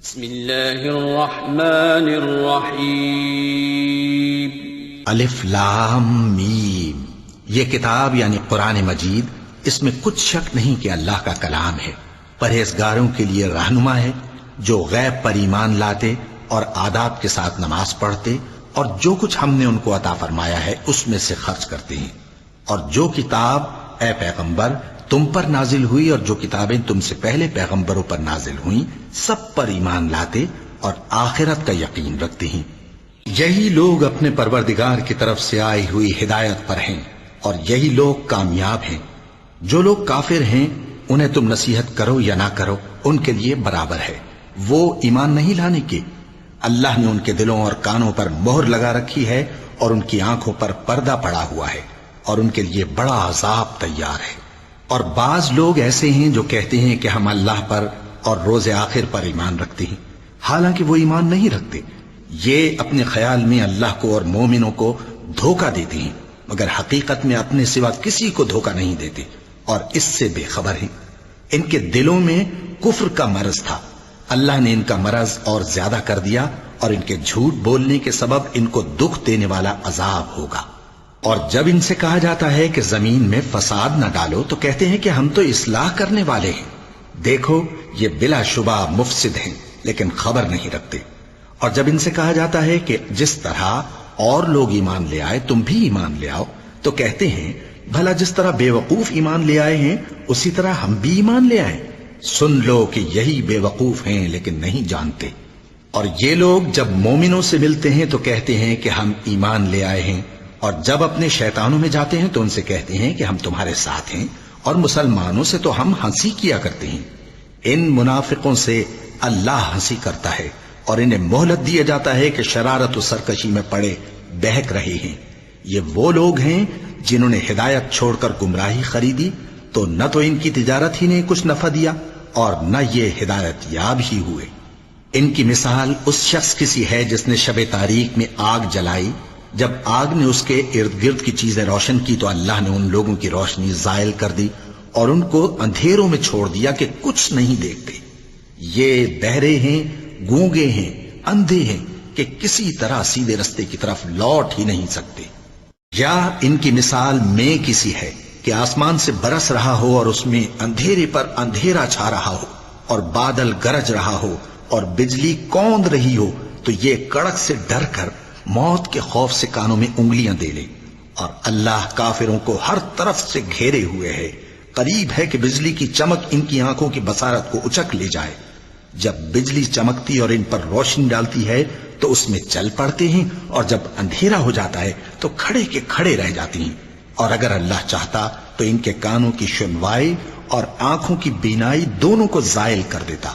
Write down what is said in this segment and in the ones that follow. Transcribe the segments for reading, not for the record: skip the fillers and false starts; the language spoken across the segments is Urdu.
بسم اللہ الرحمن الرحیم الف لام میم۔ یہ کتاب یعنی قرآن مجید، اس میں کچھ شک نہیں کہ اللہ کا کلام ہے، پرہیزگاروں کے لیے رہنما ہے، جو غیب پر ایمان لاتے اور آداب کے ساتھ نماز پڑھتے اور جو کچھ ہم نے ان کو عطا فرمایا ہے اس میں سے خرچ کرتے ہیں، اور جو کتاب اے پیغمبر تم پر نازل ہوئی اور جو کتابیں تم سے پہلے پیغمبروں پر نازل ہوئیں سب پر ایمان لاتے اور آخرت کا یقین رکھتے ہیں۔ یہی لوگ اپنے پروردگار کی طرف سے آئی ہوئی ہدایت پر ہیں اور یہی لوگ کامیاب ہیں۔ جو لوگ کافر ہیں انہیں تم نصیحت کرو یا نہ کرو ان کے لیے برابر ہے، وہ ایمان نہیں لانے کے۔ اللہ نے ان کے دلوں اور کانوں پر مہر لگا رکھی ہے اور ان کی آنکھوں پر پردہ پڑا ہوا ہے اور ان کے لیے بڑا عذاب تیار ہے۔ اور بعض لوگ ایسے ہیں جو کہتے ہیں کہ ہم اللہ پر اور روز آخر پر ایمان رکھتے ہیں، حالانکہ وہ ایمان نہیں رکھتے۔ یہ اپنے خیال میں اللہ کو اور مومنوں کو دھوکہ دیتے ہیں، مگر حقیقت میں اپنے سوا کسی کو دھوکہ نہیں دیتے اور اس سے بے خبر ہیں۔ ان کے دلوں میں کفر کا مرض تھا، اللہ نے ان کا مرض اور زیادہ کر دیا اور ان کے جھوٹ بولنے کے سبب ان کو دکھ دینے والا عذاب ہوگا۔ اور جب ان سے کہا جاتا ہے کہ زمین میں فساد نہ ڈالو تو کہتے ہیں کہ ہم تو اصلاح کرنے والے ہیں۔ دیکھو یہ بلا شبہ مفسد ہیں لیکن خبر نہیں رکھتے۔ اور جب ان سے کہا جاتا ہے کہ جس طرح اور لوگ ایمان لے آئے تم بھی ایمان لے آؤ تو کہتے ہیں بھلا جس طرح بے وقوف ایمان لے آئے ہیں اسی طرح ہم بھی ایمان لے آئیں۔ سن لو کہ یہی بے وقوف ہیں لیکن نہیں جانتے۔ اور یہ لوگ جب مومنوں سے ملتے ہیں تو کہتے ہیں کہ ہم ایمان لے آئے ہیں، اور جب اپنے شیطانوں میں جاتے ہیں تو ان سے کہتے ہیں کہ ہم تمہارے ساتھ ہیں، اور مسلمانوں سے تو ہم ہنسی کیا کرتے ہیں۔ ان منافقوں سے اللہ ہنسی کرتا ہے اور انہیں مہلت دیا جاتا ہے کہ شرارت و سرکشی میں پڑے بہک رہے ہیں۔ یہ وہ لوگ ہیں جنہوں نے ہدایت چھوڑ کر گمراہی خریدی، تو نہ تو ان کی تجارت ہی نے کچھ نفع دیا اور نہ یہ ہدایت یاب ہی ہوئے۔ ان کی مثال اس شخص کی سی ہے جس نے شب تاریک میں آگ جلائی، جب آگ نے اس کے ارد گرد کی چیزیں روشن کی تو اللہ نے ان لوگوں کی روشنی زائل کر دی اور ان کو اندھیروں میں چھوڑ دیا کہ کچھ نہیں دیکھتے۔ یہ بہرے ہیں، گونگے ہیں، اندھے ہیں کہ کسی طرح سیدھے رستے کی طرف لوٹ ہی نہیں سکتے۔ یا ان کی مثال میں کسی ہے کہ آسمان سے برس رہا ہو اور اس میں اندھیرے پر اندھیرا چھا رہا ہو اور بادل گرج رہا ہو اور بجلی کوند رہی ہو تو یہ کڑک سے ڈر کر موت کے خوف سے کانوں میں انگلیاں دے لے۔ اور اللہ کافروں کو ہر طرف سے گھیرے ہوئے ہے، قریب ہے کہ بجلی کی چمک ان کی آنکھوں کی بصارت کو اچک لے جائے۔ جب بجلی چمکتی اور ان پر روشنی ڈالتی ہے تو اس میں چل پڑتے ہیں، اور جب اندھیرا ہو جاتا ہے تو کھڑے کے کھڑے رہ جاتے ہیں۔ اور اگر اللہ چاہتا تو ان کے کانوں کی سنوائی اور آنکھوں کی بینائی دونوں کو زائل کر دیتا۔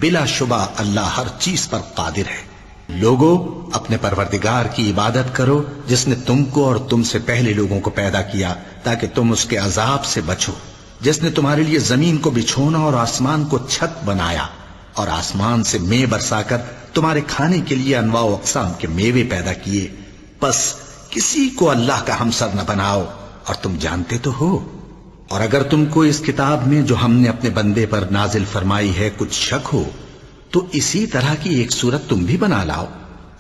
بلا شبہ اللہ ہر چیز پر قادر ہے۔ لوگوں اپنے پروردگار کی عبادت کرو جس نے تم کو اور تم سے پہلے لوگوں کو پیدا کیا تاکہ تم اس کے عذاب سے بچو، جس نے تمہارے لیے زمین کو بچھونا اور آسمان کو چھت بنایا اور آسمان سے مے برسا کر تمہارے کھانے کے لیے انواع و اقسام کے میوے پیدا کیے۔ پس کسی کو اللہ کا ہمسر نہ بناؤ اور تم جانتے تو ہو۔ اور اگر تم کو اس کتاب میں جو ہم نے اپنے بندے پر نازل فرمائی ہے کچھ شک ہو تو اسی طرح کی ایک صورت تم بھی بنا لاؤ،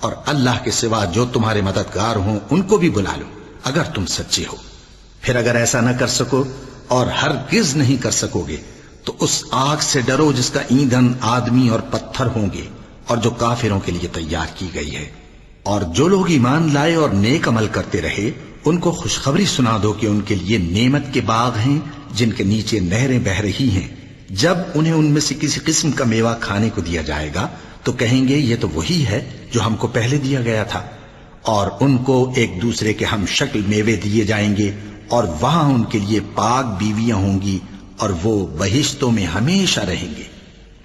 اور اللہ کے سوا جو تمہارے مددگار ہوں ان کو بھی بلا لو اگر تم سچے ہو۔ پھر اگر ایسا نہ کر سکو اور ہرگز نہیں کر سکو گے تو اس آگ سے ڈرو جس کا ایندھن آدمی اور پتھر ہوں گے اور جو کافروں کے لیے تیار کی گئی ہے۔ اور جو لوگ ایمان لائے اور نیک عمل کرتے رہے ان کو خوشخبری سنا دو کہ ان کے لیے نعمت کے باغ ہیں جن کے نیچے نہریں بہہ رہی ہیں۔ جب انہیں ان میں سے کسی قسم کا میوہ کھانے کو دیا جائے گا تو کہیں گے یہ تو وہی ہے جو ہم کو پہلے دیا گیا تھا، اور ان کو ایک دوسرے کے ہم شکل میوے دیے جائیں گے اور وہاں ان کے لیے پاک بیویاں ہوں گی اور وہ بہشتوں میں ہمیشہ رہیں گے۔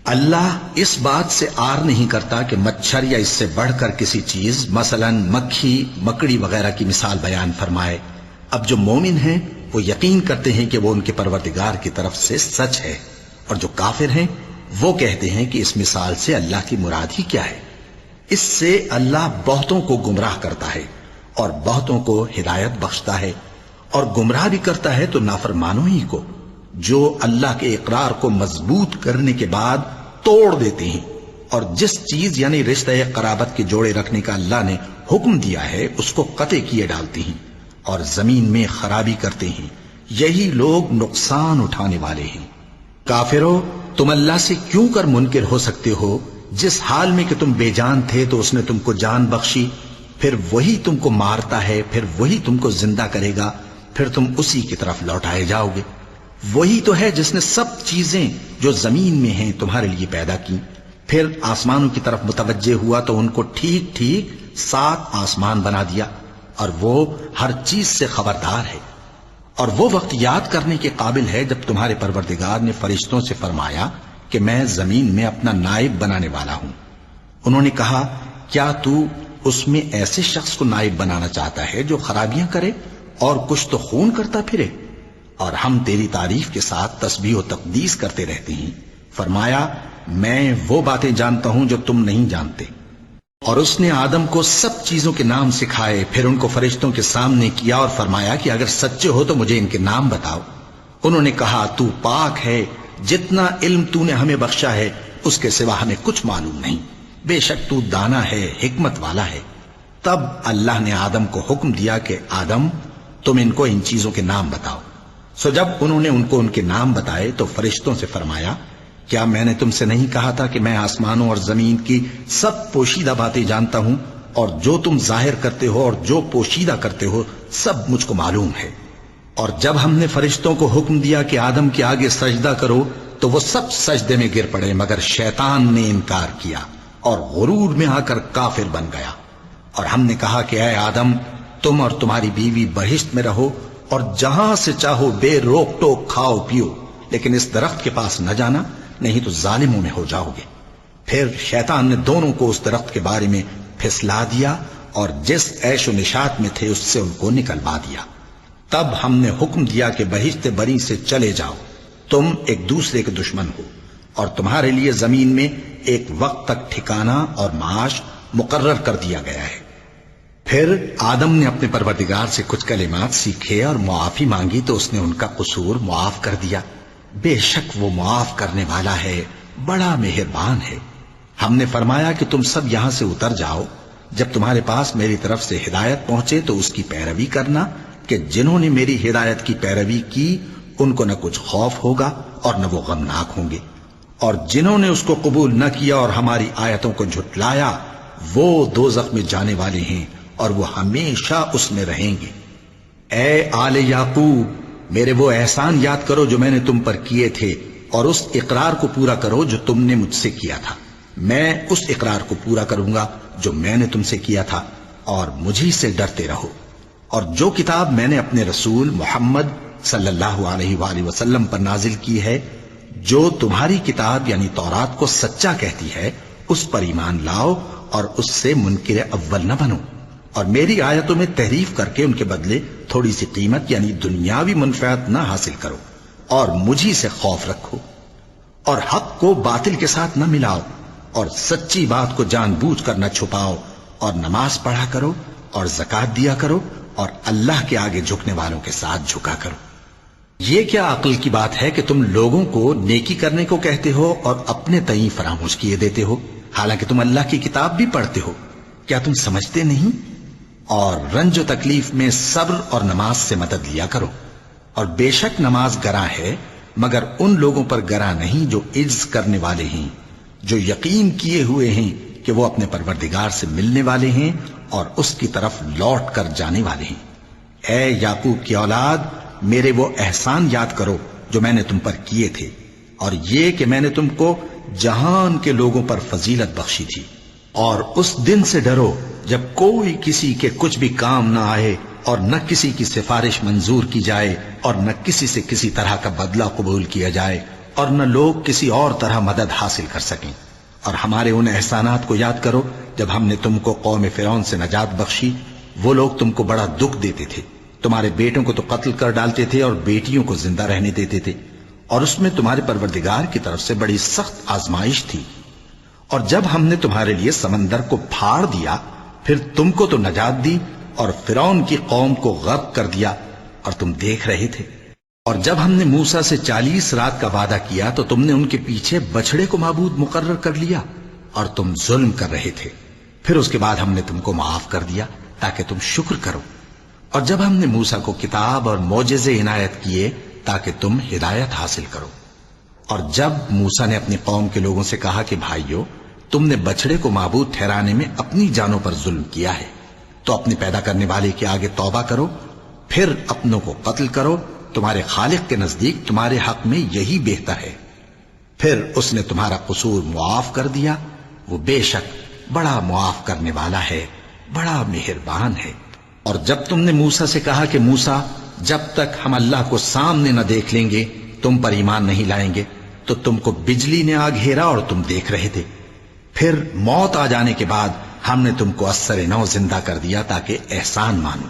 اللہ اس بات سے آر نہیں کرتا کہ مچھر یا اس سے بڑھ کر کسی چیز مثلا مکھی مکڑی وغیرہ کی مثال بیان فرمائے۔ اب جو مومن ہیں وہ یقین کرتے ہیں کہ وہ ان کے پروردگار کی طرف سے سچ ہے، اور جو کافر ہیں وہ کہتے ہیں کہ اس مثال سے اللہ کی مراد ہی کیا ہے۔ اس سے اللہ بہتوں کو گمراہ کرتا ہے اور بہتوں کو ہدایت بخشتا ہے، اور گمراہ بھی کرتا ہے تو نافرمانوں ہی کو، جو اللہ کے اقرار کو مضبوط کرنے کے بعد توڑ دیتے ہیں اور جس چیز یعنی رشتہ قرابت کے جوڑے رکھنے کا اللہ نے حکم دیا ہے اس کو قطع کیے ڈالتے ہیں اور زمین میں خرابی کرتے ہیں، یہی لوگ نقصان اٹھانے والے ہیں۔ کافرو، تم اللہ سے کیوں کر منکر ہو سکتے ہو؟ جس حال میں کہ تم بے جان تھے تو اس نے تم کو جان بخشی، پھر وہی تم کو مارتا ہے، پھر وہی تم کو زندہ کرے گا، پھر تم اسی کی طرف لوٹائے جاؤ گے۔ وہی تو ہے جس نے سب چیزیں جو زمین میں ہیں تمہارے لیے پیدا کی، پھر آسمانوں کی طرف متوجہ ہوا تو ان کو ٹھیک ٹھیک 7 آسمان بنا دیا، اور وہ ہر چیز سے خبردار ہے۔ اور وہ وقت یاد کرنے کے قابل ہے جب تمہارے پروردگار نے فرشتوں سے فرمایا کہ میں زمین میں اپنا نائب بنانے والا ہوں۔ انہوں نے کہا، کیا تو اس میں ایسے شخص کو نائب بنانا چاہتا ہے جو خرابیاں کرے اور کچھ تو خون کرتا پھرے؟ اور ہم تیری تعریف کے ساتھ تسبیح و تقدیس کرتے رہتے ہیں۔ فرمایا، میں وہ باتیں جانتا ہوں جو تم نہیں جانتے۔ اور اس نے آدم کو سب چیزوں کے نام سکھائے، پھر ان کو فرشتوں کے سامنے کیا اور فرمایا کہ اگر سچے ہو تو مجھے ان کے نام بتاؤ۔ انہوں نے کہا، تو پاک ہے، جتنا علم تو نے ہمیں بخشا ہے اس کے سوا ہمیں کچھ معلوم نہیں، بے شک تو دانا ہے، حکمت والا ہے۔ تب اللہ نے آدم کو حکم دیا کہ آدم، تم ان کو ان چیزوں کے نام بتاؤ۔ سو جب انہوں نے ان کو ان کے نام بتائے تو فرشتوں سے فرمایا، کیا میں نے تم سے نہیں کہا تھا کہ میں آسمانوں اور زمین کی سب پوشیدہ باتیں جانتا ہوں، اور جو تم ظاہر کرتے ہو اور جو پوشیدہ کرتے ہو سب مجھ کو معلوم ہے۔ اور جب ہم نے فرشتوں کو حکم دیا کہ آدم کے آگے سجدہ کرو تو وہ سب سجدے میں گر پڑے، مگر شیطان نے انکار کیا اور غرور میں آ کر کافر بن گیا۔ اور ہم نے کہا کہ اے آدم، تم اور تمہاری بیوی بہشت میں رہو اور جہاں سے چاہو بے روک ٹوک کھاؤ پیو، لیکن اس درخت کے پاس نہ جانا، نہیں تو ظالموں میں ہو جاؤ گے۔ پھر شیطان نے دونوں کو اس درخت کے بارے میں پھسلا دیا اور جس عیش و نشاط میں تھے اس سے ان کو نکلوا دیا۔ تب ہم نے حکم دیا کہ بہشت بری سے چلے جاؤ، تم ایک دوسرے کے دشمن ہو، اور تمہارے لیے زمین میں ایک وقت تک ٹھکانہ اور معاش مقرر کر دیا گیا ہے۔ پھر آدم نے اپنے پروردگار سے کچھ کلمات سیکھے اور معافی مانگی تو اس نے ان کا قصور معاف کر دیا۔ بے شک وہ معاف کرنے والا ہے، بڑا مہربان ہے۔ ہم نے فرمایا کہ تم سب یہاں سے اتر جاؤ، جب تمہارے پاس میری طرف سے ہدایت پہنچے تو اس کی پیروی کرنا، کہ جنہوں نے میری ہدایت کی پیروی کی ان کو نہ کچھ خوف ہوگا اور نہ وہ غمناک ہوں گے، اور جنہوں نے اس کو قبول نہ کیا اور ہماری آیتوں کو جھٹلایا وہ دوزخ میں جانے والے ہیں اور وہ ہمیشہ اس میں رہیں گے۔ اے آل یعقوب، میرے وہ احسان یاد کرو جو میں نے تم پر کیے تھے، اور اس اقرار کو پورا کرو جو تم نے مجھ سے کیا تھا۔ میں اس اقرار کو پورا کروں گا جو میں نے تم سے کیا تھا، اور مجھی سے ڈرتے رہو۔ اور جو کتاب میں نے اپنے رسول محمد صلی اللہ علیہ وآلہ وسلم پر نازل کی ہے، جو تمہاری کتاب یعنی تورات کو سچا کہتی ہے، اس پر ایمان لاؤ اور اس سے منکر اول نہ بنو، اور میری آیتوں میں تحریف کر کے ان کے بدلے تھوڑی سی قیمت یعنی دنیاوی منفعت نہ حاصل کرو، اور مجھی سے خوف رکھو، اور حق کو باطل کے ساتھ نہ ملاؤ، اور سچی بات کو جان بوجھ کر نہ چھپاؤ، اور نماز پڑھا کرو اور زکوٰۃ دیا کرو، اور اللہ کے آگے جھکنے والوں کے ساتھ جھکا کرو۔ یہ کیا عقل کی بات ہے کہ تم لوگوں کو نیکی کرنے کو کہتے ہو اور اپنے تئیں فراموش کیے دیتے ہو، حالانکہ تم اللہ کی کتاب بھی پڑھتے ہو؟ کیا تم سمجھتے نہیں؟ اور رنج و تکلیف میں صبر اور نماز سے مدد لیا کرو، اور بے شک نماز گراں ہے، مگر ان لوگوں پر گراں نہیں جو عجز کرنے والے ہیں، جو یقین کیے ہوئے ہیں کہ وہ اپنے پروردگار سے ملنے والے ہیں اور اس کی طرف لوٹ کر جانے والے ہیں۔ اے یعقوب کی اولاد، میرے وہ احسان یاد کرو جو میں نے تم پر کیے تھے، اور یہ کہ میں نے تم کو جہان کے لوگوں پر فضیلت بخشی تھی۔ اور اس دن سے ڈرو جب کوئی کسی کے کچھ بھی کام نہ آئے، اور نہ کسی کی سفارش منظور کی جائے، اور نہ کسی سے کسی طرح کا بدلہ قبول کیا جائے، اور نہ لوگ کسی اور طرح مدد حاصل کر سکیں۔ اور ہمارے ان احسانات کو یاد کرو جب ہم نے تم کو قوم فرعون سے نجات بخشی۔ وہ لوگ تم کو بڑا دکھ دیتے تھے، تمہارے بیٹوں کو تو قتل کر ڈالتے تھے اور بیٹیوں کو زندہ رہنے دیتے تھے، اور اس میں تمہارے پروردگار کی طرف سے بڑی سخت آزمائش تھی۔ اور جب ہم نے تمہارے لیے سمندر کو پھاڑ دیا، پھر تم کو تو نجات دی اور فرعون کی قوم کو غرق کر دیا، اور تم دیکھ رہے تھے۔ اور جب ہم نے موسیٰ سے 40 رات کا وعدہ کیا تو تم نے ان کے پیچھے بچڑے کو معبود مقرر کر لیا، اور تم ظلم کر رہے تھے، پھر اس کے بعد ہم نے تم کو معاف کر دیا تاکہ تم شکر کرو۔ اور جب ہم نے موسیٰ کو کتاب اور معجزے عنایت کیے تاکہ تم ہدایت حاصل کرو۔ اور جب موسیٰ نے اپنی قوم کے لوگوں سے کہا کہ بھائیو، تم نے بچڑے کو معبود ٹھہرانے میں اپنی جانوں پر ظلم کیا ہے، تو اپنے پیدا کرنے والے کے آگے توبہ کرو، پھر اپنوں کو قتل کرو، تمہارے خالق کے نزدیک تمہارے حق میں یہی بہتر ہے۔ پھر اس نے تمہارا قصور معاف کر دیا، وہ بے شک بڑا معاف کرنے والا ہے، بڑا مہربان ہے۔ اور جب تم نے موسیٰ سے کہا کہ موسیٰ، جب تک ہم اللہ کو سامنے نہ دیکھ لیں گے تم پر ایمان نہیں لائیں گے، تو تم کو بجلی نے آ گھیرا اور تم دیکھ رہے تھے، پھر موت آ جانے کے بعد ہم نے تم کو اثر نو زندہ کر دیا تاکہ احسان مانو۔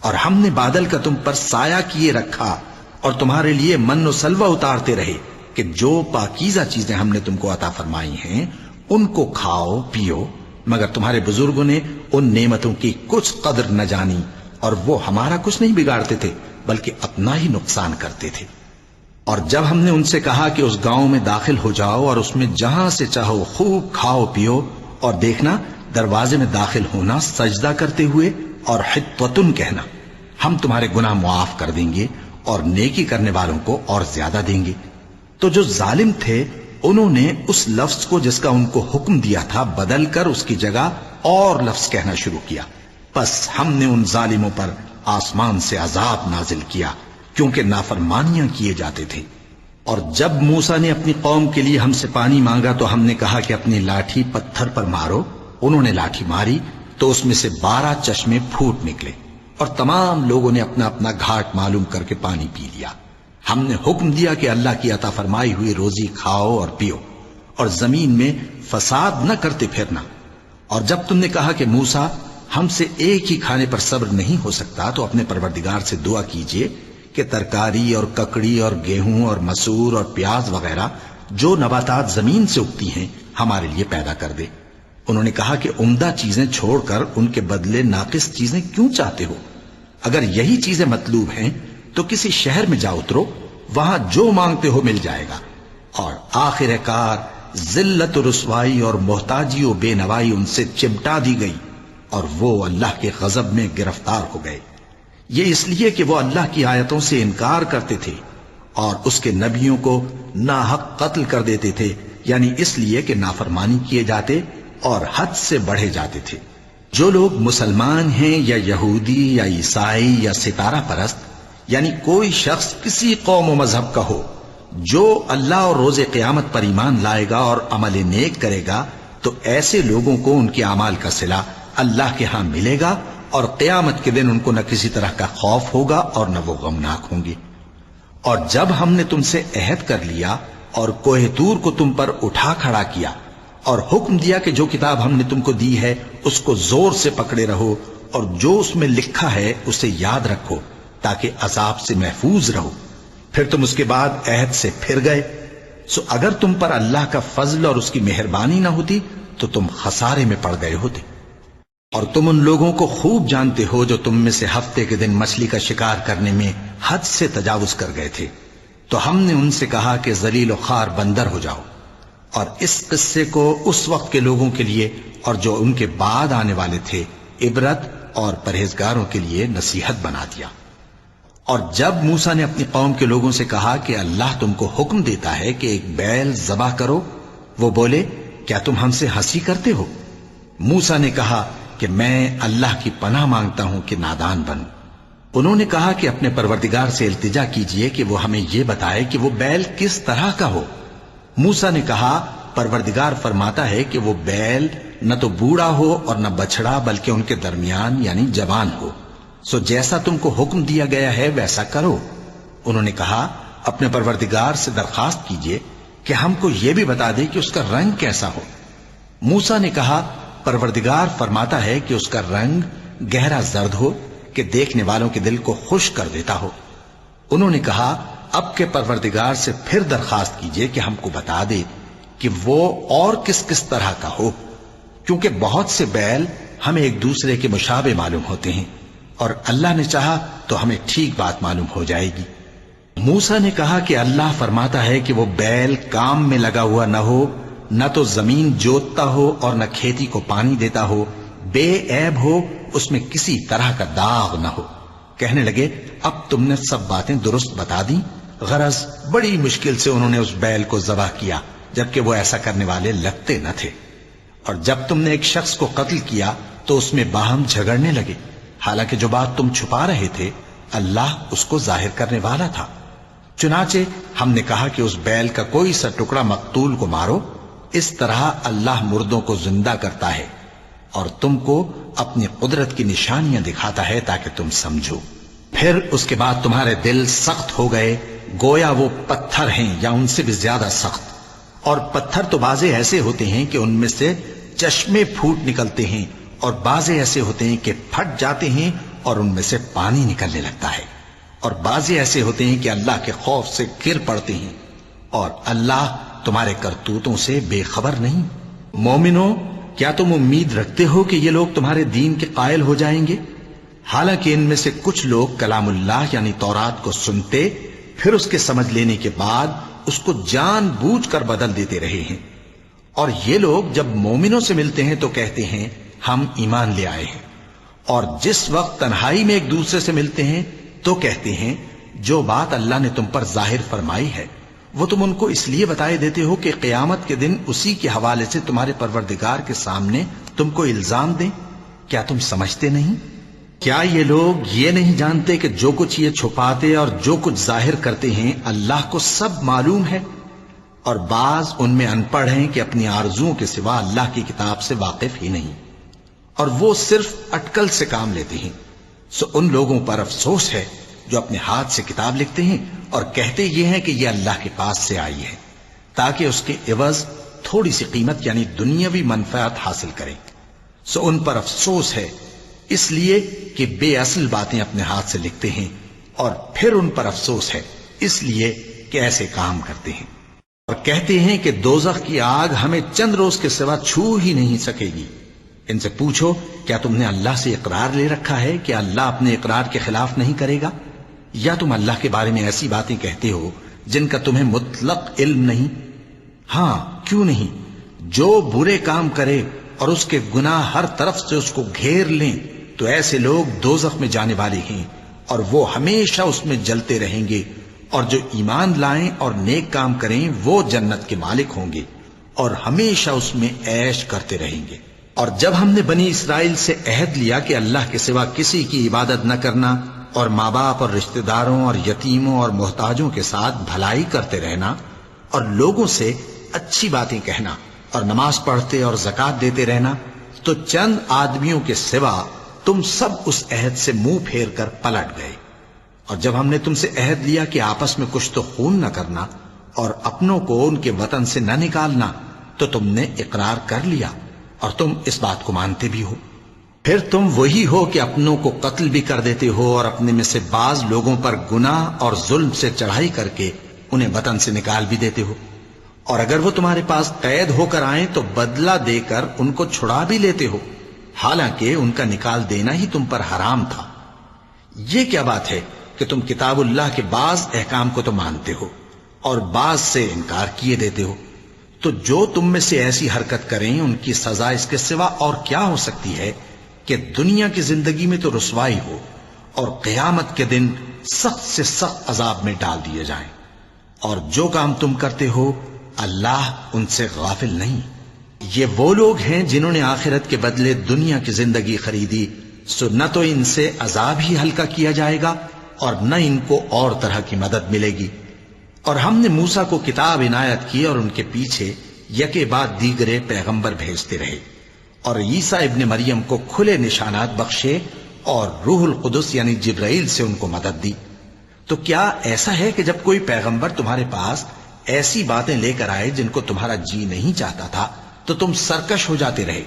اور ہم نے بادل کا تم پر سایہ کیے رکھا اور تمہارے لیے من و سلوہ اتارتے رہے کہ جو پاکیزہ چیزیں ہم نے تم کو عطا فرمائی ہیں ان کو کھاؤ پیو، مگر تمہارے بزرگوں نے ان نعمتوں کی کچھ قدر نہ جانی، اور وہ ہمارا کچھ نہیں بگاڑتے تھے بلکہ اپنا ہی نقصان کرتے تھے۔ اور جب ہم نے ان سے کہا کہ اس گاؤں میں داخل ہو جاؤ اور اس میں جہاں سے چاہو خوب کھاؤ پیو، اور دیکھنا دروازے میں داخل ہونا سجدہ کرتے ہوئے اور حطوتن کہنا، ہم تمہارے گناہ معاف کر دیں گے اور نیکی کرنے والوں کو اور زیادہ دیں گے، تو جو ظالم تھے انہوں نے اس لفظ کو جس کا ان کو حکم دیا تھا بدل کر اس کی جگہ اور لفظ کہنا شروع کیا، پس ہم نے ان ظالموں پر آسمان سے عذاب نازل کیا کیونکہ نافرمانیاں کیے جاتے تھے۔ اور جب موسیٰ نے اپنی قوم کے لیے ہم سے پانی مانگا تو ہم نے کہا کہ اپنی لاٹھی پتھر پر مارو، انہوں نے لاٹھی ماری تو اس میں سے 12 چشمے پھوٹ نکلے، اور تمام لوگوں نے اپنا اپنا گھاٹ معلوم کر کے پانی پی لیا۔ ہم نے حکم دیا کہ اللہ کی عطا فرمائی ہوئی روزی کھاؤ اور پیو، اور زمین میں فساد نہ کرتے پھرنا۔ اور جب تم نے کہا کہ موسیٰ، ہم سے ایک ہی کھانے پر صبر نہیں ہو سکتا، تو اپنے پروردگار سے دعا کیجئے کہ ترکاری اور ککڑی اور گیہوں اور مسور اور پیاز وغیرہ جو نباتات زمین سے اگتی ہیں ہمارے لیے پیدا کر دے۔ انہوں نے کہا کہ عمدہ چیزیں چھوڑ کر ان کے بدلے ناقص چیزیں کیوں چاہتے ہو؟ اگر یہی چیزیں مطلوب ہیں تو کسی شہر میں جا اترو، وہاں جو مانگتے ہو مل جائے گا۔ اور آخر کار ذلت و رسوائی اور محتاجی و بے نوائی ان سے چمٹا دی گئی، اور وہ اللہ کے غضب میں گرفتار ہو گئے۔ یہ اس لیے کہ وہ اللہ کی آیتوں سے انکار کرتے تھے اور اس کے نبیوں کو ناحق قتل کر دیتے تھے، یعنی اس لیے کہ نافرمانی کیے جاتے اور حد سے بڑھے جاتے تھے۔ جو لوگ مسلمان ہیں یا یہودی یا عیسائی یا ستارہ پرست، یعنی کوئی شخص کسی قوم و مذہب کا ہو، جو اللہ اور روز قیامت پر ایمان لائے گا اور عمل نیک کرے گا، تو ایسے لوگوں کو ان کے اعمال کا صلہ اللہ کے ہاں ملے گا، اور قیامت کے دن ان کو نہ کسی طرح کا خوف ہوگا اور نہ وہ غمناک ہوں گے۔ اور جب ہم نے تم سے عہد کر لیا اور کوہ طور کو تم پر اٹھا کھڑا کیا اور حکم دیا کہ جو کتاب ہم نے تم کو دی ہے اس کو زور سے پکڑے رہو، اور جو اس میں لکھا ہے اسے یاد رکھو تاکہ عذاب سے محفوظ رہو، پھر تم اس کے بعد عہد سے پھر گئے، سو اگر تم پر اللہ کا فضل اور اس کی مہربانی نہ ہوتی تو تم خسارے میں پڑ گئے ہوتے۔ اور تم ان لوگوں کو خوب جانتے ہو جو تم میں سے ہفتے کے دن مچھلی کا شکار کرنے میں حد سے تجاوز کر گئے تھے، تو ہم نے ان سے کہا کہ ذلیل و خوار بندر ہو جاؤ، اور اس قصے کو اس وقت کے لوگوں کے لیے اور جو ان کے بعد آنے والے تھے عبرت اور پرہیزگاروں کے لیے نصیحت بنا دیا۔ اور جب موسیٰ نے اپنی قوم کے لوگوں سے کہا کہ اللہ تم کو حکم دیتا ہے کہ ایک بیل ذبح کرو، وہ بولے کیا تم ہم سے ہنسی کرتے ہو؟ موسیٰ نے کہا کہ میں اللہ کی پناہ مانگتا ہوں کہ نادان بنوں۔ انہوں نے کہا کہ اپنے پروردگار سے التجا کیجئے کہ وہ ہمیں یہ بتائے کہ وہ بیل کس طرح کا ہو۔ موسیٰ نے کہا پروردگار فرماتا ہے کہ وہ بیل نہ تو بوڑھا ہو اور نہ بچڑا بلکہ ان کے درمیان یعنی جوان ہو، سو جیسا تم کو حکم دیا گیا ہے ویسا کرو۔ انہوں نے کہا اپنے پروردگار سے درخواست کیجئے کہ ہم کو یہ بھی بتا دے کہ اس کا رنگ کیسا ہو۔ موسیٰ نے کہا پروردگار فرماتا ہے کہ اس کا رنگ گہرا زرد ہو کہ دیکھنے والوں کے دل کو خوش کر دیتا ہو۔ انہوں نے کہا اب کے پروردگار سے پھر درخواست کیجئے کہ ہم کو بتا دے کہ وہ اور کس کس طرح کا ہو، کیونکہ بہت سے بیل ہمیں ایک دوسرے کے مشابہ معلوم ہوتے ہیں، اور اللہ نے چاہا تو ہمیں ٹھیک بات معلوم ہو جائے گی۔ موسیٰ نے کہا کہ اللہ فرماتا ہے کہ وہ بیل کام میں لگا ہوا نہ ہو نہ تو زمین جوتتا ہو اور نہ کھیتی کو پانی دیتا ہو، بے عیب ہو، اس میں کسی طرح کا داغ نہ ہو۔ کہنے لگے اب تم نے سب باتیں درست بتا دی۔ غرض بڑی مشکل سے انہوں نے اس بیل کو ذبح کیا، جبکہ وہ ایسا کرنے والے لگتے نہ تھے۔ اور جب تم نے ایک شخص کو قتل کیا تو اس میں باہم جھگڑنے لگے، حالانکہ جو بات تم چھپا رہے تھے اللہ اس کو ظاہر کرنے والا تھا۔ چنانچہ ہم نے کہا کہ اس بیل کا کوئی سا ٹکڑا مقتول کو مارو، اس طرح اللہ مردوں کو زندہ کرتا ہے اور تم کو اپنی قدرت کی نشانیاں دکھاتا ہے تاکہ تم سمجھو۔ پھر اس کے بعد تمہارے دل سخت ہو گئے، گویا وہ پتھر ہیں یا ان سے بھی زیادہ سخت۔ اور پتھر تو بعضے ایسے ہوتے ہیں کہ ان میں سے چشمے پھوٹ نکلتے ہیں، اور بعضے ایسے ہوتے ہیں کہ پھٹ جاتے ہیں اور ان میں سے پانی نکلنے لگتا ہے، اور بعضے ایسے ہوتے ہیں کہ اللہ کے خوف سے گر پڑتے ہیں، اور اللہ تمہارے کرتوتوں سے بے خبر نہیں۔ مومنو، کیا تم امید رکھتے ہو کہ یہ لوگ تمہارے دین کے قائل ہو جائیں گے؟ حالانکہ ان میں سے کچھ لوگ کلام اللہ یعنی تورات کو سنتے، پھر اس کے سمجھ لینے کے بعد اس کو جان بوجھ کر بدل دیتے رہے ہیں۔ اور یہ لوگ جب مومنوں سے ملتے ہیں تو کہتے ہیں ہم ایمان لے آئے ہیں، اور جس وقت تنہائی میں ایک دوسرے سے ملتے ہیں تو کہتے ہیں جو بات اللہ نے تم پر ظاہر فرمائی ہے وہ تم ان کو اس لیے بتائے دیتے ہو کہ قیامت کے دن اسی کے حوالے سے تمہارے پروردگار کے سامنے تم کو الزام دیں۔ کیا تم سمجھتے نہیں؟ کیا یہ لوگ یہ نہیں جانتے کہ جو کچھ یہ چھپاتے اور جو کچھ ظاہر کرتے ہیں اللہ کو سب معلوم ہے؟ اور بعض ان میں ان پڑھ ہیں کہ اپنی آرزوؤں کے سوا اللہ کی کتاب سے واقف ہی نہیں، اور وہ صرف اٹکل سے کام لیتے ہیں۔ سو ان لوگوں پر افسوس ہے جو اپنے ہاتھ سے کتاب لکھتے ہیں اور کہتے یہ ہیں کہ یہ اللہ کے پاس سے آئی ہے، تاکہ اس کے عوض تھوڑی سی قیمت یعنی دنیاوی منفعت حاصل کریں۔ سو ان پر افسوس ہے اس لیے کہ بے اصل باتیں اپنے ہاتھ سے لکھتے ہیں، اور پھر ان پر افسوس ہے اس لیے کہ ایسے کام کرتے ہیں، اور کہتے ہیں کہ دوزخ کی آگ ہمیں چند روز کے سوا چھو ہی نہیں سکے گی۔ ان سے پوچھو کیا تم نے اللہ سے اقرار لے رکھا ہے کہ اللہ اپنے اقرار کے خلاف نہیں کرے گا؟ یا تم اللہ کے بارے میں ایسی باتیں کہتے ہو جن کا تمہیں مطلق علم نہیں؟ ہاں کیوں نہیں، جو برے کام کرے اور اس کے گناہ ہر طرف سے اس کو گھیر لیں تو ایسے لوگ دوزخ میں جانے والے ہیں، اور وہ ہمیشہ اس میں جلتے رہیں گے، اور جو ایمان لائیں اور نیک کام کریں وہ جنت کے مالک ہوں گے اور ہمیشہ اس میں عیش کرتے رہیں گے۔ اور جب ہم نے بنی اسرائیل سے عہد لیا کہ اللہ کے سوا کسی کی عبادت نہ کرنا، اور ماں باپ اور رشتہ داروں اور یتیموں اور محتاجوں کے ساتھ بھلائی کرتے رہنا، اور لوگوں سے اچھی باتیں کہنا، اور نماز پڑھتے اور زکوٰۃ دیتے رہنا، تو چند آدمیوں کے سوا تم سب اس عہد سے منہ پھیر کر پلٹ گئے۔ اور جب ہم نے تم سے عہد لیا کہ آپس میں کچھ تو خون نہ کرنا اور اپنوں کو ان کے وطن سے نہ نکالنا، تو تم نے اقرار کر لیا اور تم اس بات کو مانتے بھی ہو۔ پھر تم وہی ہو کہ اپنوں کو قتل بھی کر دیتے ہو اور اپنے میں سے بعض لوگوں پر گناہ اور ظلم سے چڑھائی کر کے انہیں وطن سے نکال بھی دیتے ہو، اور اگر وہ تمہارے پاس قید ہو کر آئیں تو بدلہ دے کر ان کو چھڑا بھی لیتے ہو، حالانکہ ان کا نکال دینا ہی تم پر حرام تھا۔ یہ کیا بات ہے کہ تم کتاب اللہ کے بعض احکام کو تو مانتے ہو اور بعض سے انکار کیے دیتے ہو؟ تو جو تم میں سے ایسی حرکت کریں ان کی سزا اس کے سوا اور کیا ہو سکتی ہے کہ دنیا کی زندگی میں تو رسوائی ہو اور قیامت کے دن سخت سے سخت عذاب میں ڈال دیے جائیں۔ اور جو کام تم کرتے ہو اللہ ان سے غافل نہیں۔ یہ وہ لوگ ہیں جنہوں نے آخرت کے بدلے دنیا کی زندگی خریدی، سو نہ تو ان سے عذاب ہی ہلکا کیا جائے گا اور نہ ان کو اور طرح کی مدد ملے گی۔ اور ہم نے موسیٰ کو کتاب عنایت کی اور ان کے پیچھے یکے بعد دیگرے پیغمبر بھیجتے رہے، اور عیسیٰ ابن مریم کو کھلے نشانات بخشے اور روح القدس یعنی جبرائیل سے ان کو مدد دی۔ تو کیا ایسا ہے کہ جب کوئی پیغمبر تمہارے پاس ایسی باتیں لے کر آئے جن کو تمہارا جی نہیں چاہتا تھا تو تم سرکش ہو جاتے رہے،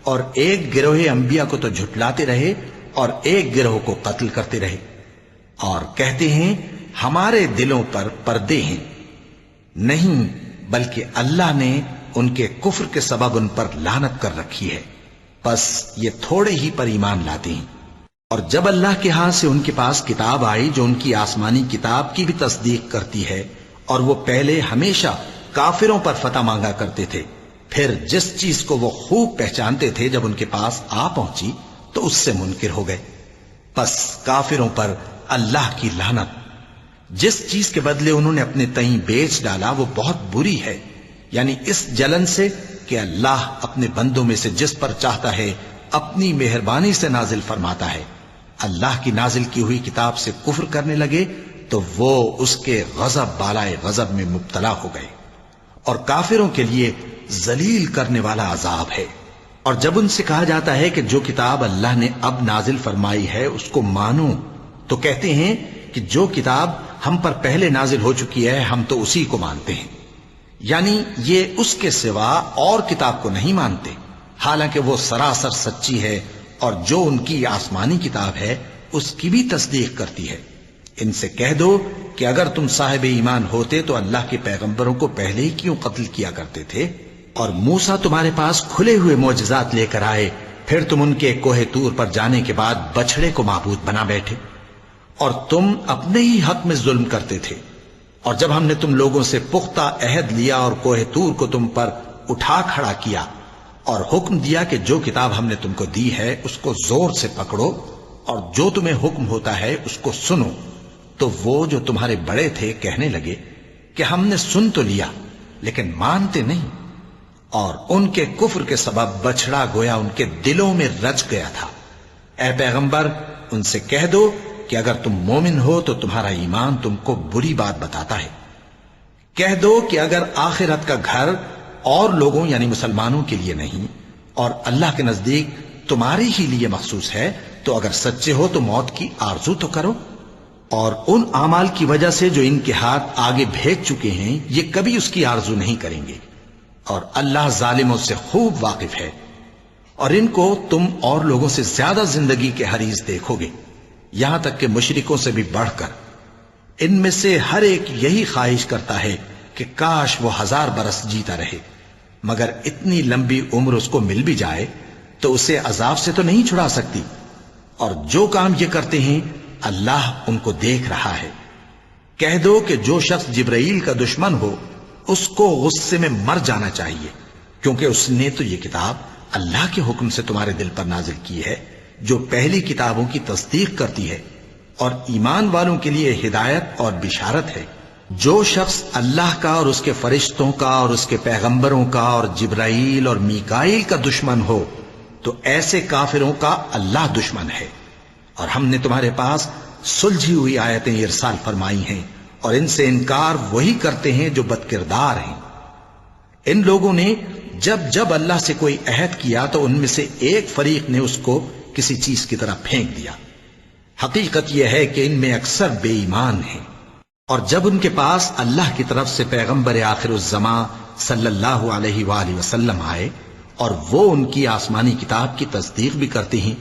اور ایک گروہ انبیاء کو تو جھٹلاتے رہے اور ایک گروہ کو قتل کرتے رہے، اور کہتے ہیں ہمارے دلوں پر پردے ہیں؟ نہیں، بلکہ اللہ نے ان کے کفر کے سبب ان پر لعنت کر رکھی ہے، بس یہ تھوڑے ہی پر ایمان لاتے ہیں۔ اور جب اللہ کے ہاں سے ان کے پاس کتاب آئی جو ان کی آسمانی کتاب کی بھی تصدیق کرتی ہے، اور وہ پہلے ہمیشہ کافروں پر فتح مانگا کرتے تھے، پھر جس چیز کو وہ خوب پہچانتے تھے جب ان کے پاس آ پہنچی تو اس سے منکر ہو گئے. پس کافروں پر اللہ کی لعنت. جس چیز کے بدلے انہوں نے اپنے تئیں بیچ ڈالا وہ بہت بری ہے، یعنی اس جلن سے کہ اللہ اپنے بندوں میں سے جس پر چاہتا ہے اپنی مہربانی سے نازل فرماتا ہے. اللہ کی نازل کی ہوئی کتاب سے کفر کرنے لگے تو وہ اس کے غضب بالائے غضب میں مبتلا ہو گئے، اور کافروں کے لیے ذلیل کرنے والا عذاب ہے. اور جب ان سے کہا جاتا ہے کہ جو کتاب اللہ نے اب نازل فرمائی ہے اس کو مانو، تو کہتے ہیں کہ جو کتاب ہم پر پہلے نازل ہو چکی ہے ہم تو اسی کو مانتے ہیں. یعنی یہ اس کے سوا اور کتاب کو نہیں مانتے، حالانکہ وہ سراسر سچی ہے، اور جو ان کی آسمانی کتاب ہے اس کی بھی تصدیق کرتی ہے. ان سے کہہ دو کہ اگر تم صاحب ایمان ہوتے تو اللہ کے پیغمبروں کو پہلے ہی کیوں قتل کیا کرتے تھے؟ اور موسیٰ تمہارے پاس کھلے ہوئے معجزات لے کر آئے، پھر تم ان کے کوہ طور پر جانے کے بعد بچڑے کو معبود بنا بیٹھے، اور تم اپنے ہی حق میں ظلم کرتے تھے. اور جب ہم نے تم لوگوں سے پختہ عہد لیا اور کوہ طور کو تم پر اٹھا کھڑا کیا اور حکم دیا کہ جو کتاب ہم نے تم کو دی ہے اس کو زور سے پکڑو اور جو تمہیں حکم ہوتا ہے اس کو سنو، تو وہ جو تمہارے بڑے تھے کہنے لگے کہ ہم نے سن تو لیا لیکن مانتے نہیں، اور ان کے کفر کے سبب بچڑا گویا ان کے دلوں میں رچ گیا تھا. اے پیغمبر ان سے کہہ دو کہ اگر تم مومن ہو تو تمہارا ایمان تم کو بری بات بتاتا ہے. کہہ دو کہ اگر آخرت کا گھر اور لوگوں یعنی مسلمانوں کے لیے نہیں اور اللہ کے نزدیک تمہارے ہی لیے مخصوص ہے تو اگر سچے ہو تو موت کی آرزو تو کرو، اور ان اعمال کی وجہ سے جو ان کے ہاتھ آگے بھیج چکے ہیں یہ کبھی اس کی آرزو نہیں کریں گے، اور اللہ ظالموں سے خوب واقف ہے. اور ان کو تم اور لوگوں سے زیادہ زندگی کے حریص دیکھو گے، یہاں تک کہ مشرکوں سے بھی بڑھ کر. ان میں سے ہر ایک یہی خواہش کرتا ہے کہ کاش وہ 1000 برس جیتا رہے، مگر اتنی لمبی عمر اس کو مل بھی جائے تو اسے عذاب سے تو نہیں چھڑا سکتی. اور جو کام یہ کرتے ہیں اللہ ان کو دیکھ رہا ہے. کہہ دو کہ جو شخص جبرائیل کا دشمن ہو اس کو غصے میں مر جانا چاہیے، کیونکہ اس نے تو یہ کتاب اللہ کے حکم سے تمہارے دل پر نازل کی ہے جو پہلی کتابوں کی تصدیق کرتی ہے اور ایمان والوں کے لیے ہدایت اور بشارت ہے. جو شخص اللہ کا اور اس کے فرشتوں کا اور اس کے پیغمبروں کا اور جبرائیل اور میکائیل کا دشمن ہو تو ایسے کافروں کا اللہ دشمن ہے. اور ہم نے تمہارے پاس سلجھی ہوئی آیتیں ارسال فرمائی ہیں اور ان سے انکار وہی کرتے ہیں جو بد کردار ہیں. ان لوگوں نے جب جب اللہ سے کوئی عہد کیا تو ان میں سے ایک فریق نے اس کو کسی چیز کی طرح پھینک دیا. حقیقت یہ ہے کہ ان میں اکثر بے ایمان ہیں. اور جب ان کے پاس اللہ کی طرف سے پیغمبر آخر الزمان صلی اللہ علیہ وآلہ وسلم آئے اور وہ ان کی آسمانی کتاب کی تصدیق بھی کرتے ہیں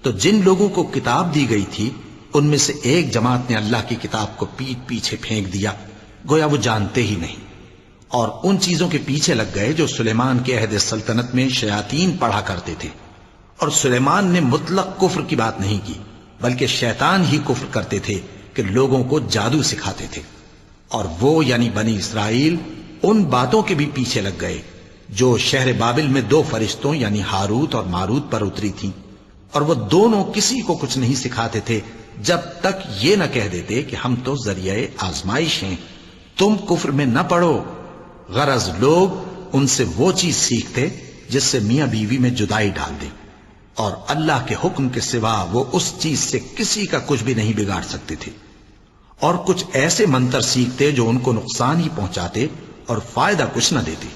تو جن لوگوں کو کتاب دی گئی تھی ان میں سے ایک جماعت نے اللہ کی کتاب کو پیٹ پیچھے پھینک دیا گویا وہ جانتے ہی نہیں، اور ان چیزوں کے پیچھے لگ گئے جو سلیمان کے عہد سلطنت میں شیاطین پڑھا کرتے تھے. اور سلیمان نے مطلق کفر کی بات نہیں کی بلکہ شیطان ہی کفر کرتے تھے کہ لوگوں کو جادو سکھاتے تھے. اور وہ یعنی بنی اسرائیل ان باتوں کے بھی پیچھے لگ گئے جو شہر بابل میں 2 فرشتوں یعنی ہاروت اور ماروت پر اتری تھیں، اور وہ دونوں کسی کو کچھ نہیں سکھاتے تھے جب تک یہ نہ کہہ دیتے کہ ہم تو ذریعہ آزمائش ہیں، تم کفر میں نہ پڑو. غرض لوگ ان سے وہ چیز سیکھتے جس سے میاں بیوی میں جدائی ڈال دے، اور اللہ کے حکم کے سوا وہ اس چیز سے کسی کا کچھ بھی نہیں بگاڑ سکتے تھے. اور کچھ ایسے منتر سیکھتے جو ان کو نقصان ہی پہنچاتے اور فائدہ کچھ نہ دیتے.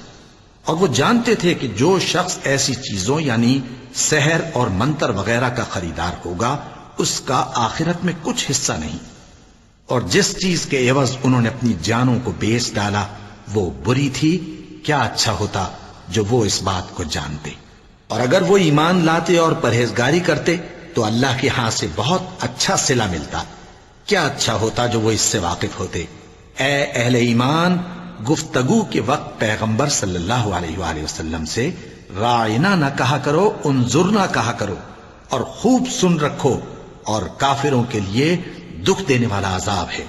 اور وہ جانتے تھے کہ جو شخص ایسی چیزوں یعنی سحر اور منتر وغیرہ کا خریدار ہوگا اس کا آخرت میں کچھ حصہ نہیں. اور جس چیز کے عوض انہوں نے اپنی جانوں کو بیچ ڈالا وہ بری تھی. کیا اچھا ہوتا جو وہ اس بات کو جانتے. اور اگر وہ ایمان لاتے اور پرہیزگاری کرتے تو اللہ کے ہاں سے بہت اچھا صلہ ملتا. کیا اچھا ہوتا جو وہ اس سے واقف ہوتے. اے اہل ایمان، گفتگو کے وقت پیغمبر صلی اللہ علیہ وآلہ وسلم سے رائنا نہ کہا کرو، انظرنا کہا کرو، اور خوب سن رکھو، اور کافروں کے لیے دکھ دینے والا عذاب ہے.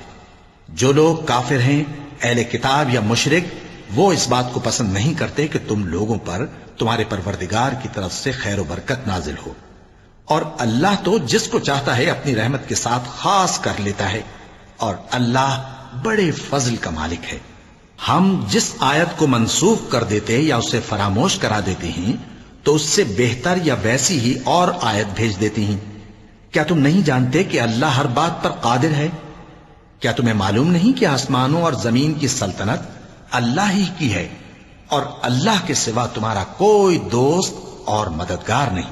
جو لوگ کافر ہیں اہل کتاب یا مشرک وہ اس بات کو پسند نہیں کرتے کہ تم لوگوں پر تمہارے پروردگار کی طرف سے خیر و برکت نازل ہو، اور اللہ تو جس کو چاہتا ہے اپنی رحمت کے ساتھ خاص کر لیتا ہے، اور اللہ بڑے فضل کا مالک ہے۔ ہم جس آیت کو منسوخ کر دیتے یا اسے فراموش کرا دیتے ہیں تو اس سے بہتر یا ویسی ہی اور آیت بھیج دیتے ہیں۔ کیا تم نہیں جانتے کہ اللہ ہر بات پر قادر ہے؟ کیا تمہیں معلوم نہیں کہ آسمانوں اور زمین کی سلطنت اللہ ہی کی ہے، اور اللہ کے سوا تمہارا کوئی دوست اور مددگار نہیں؟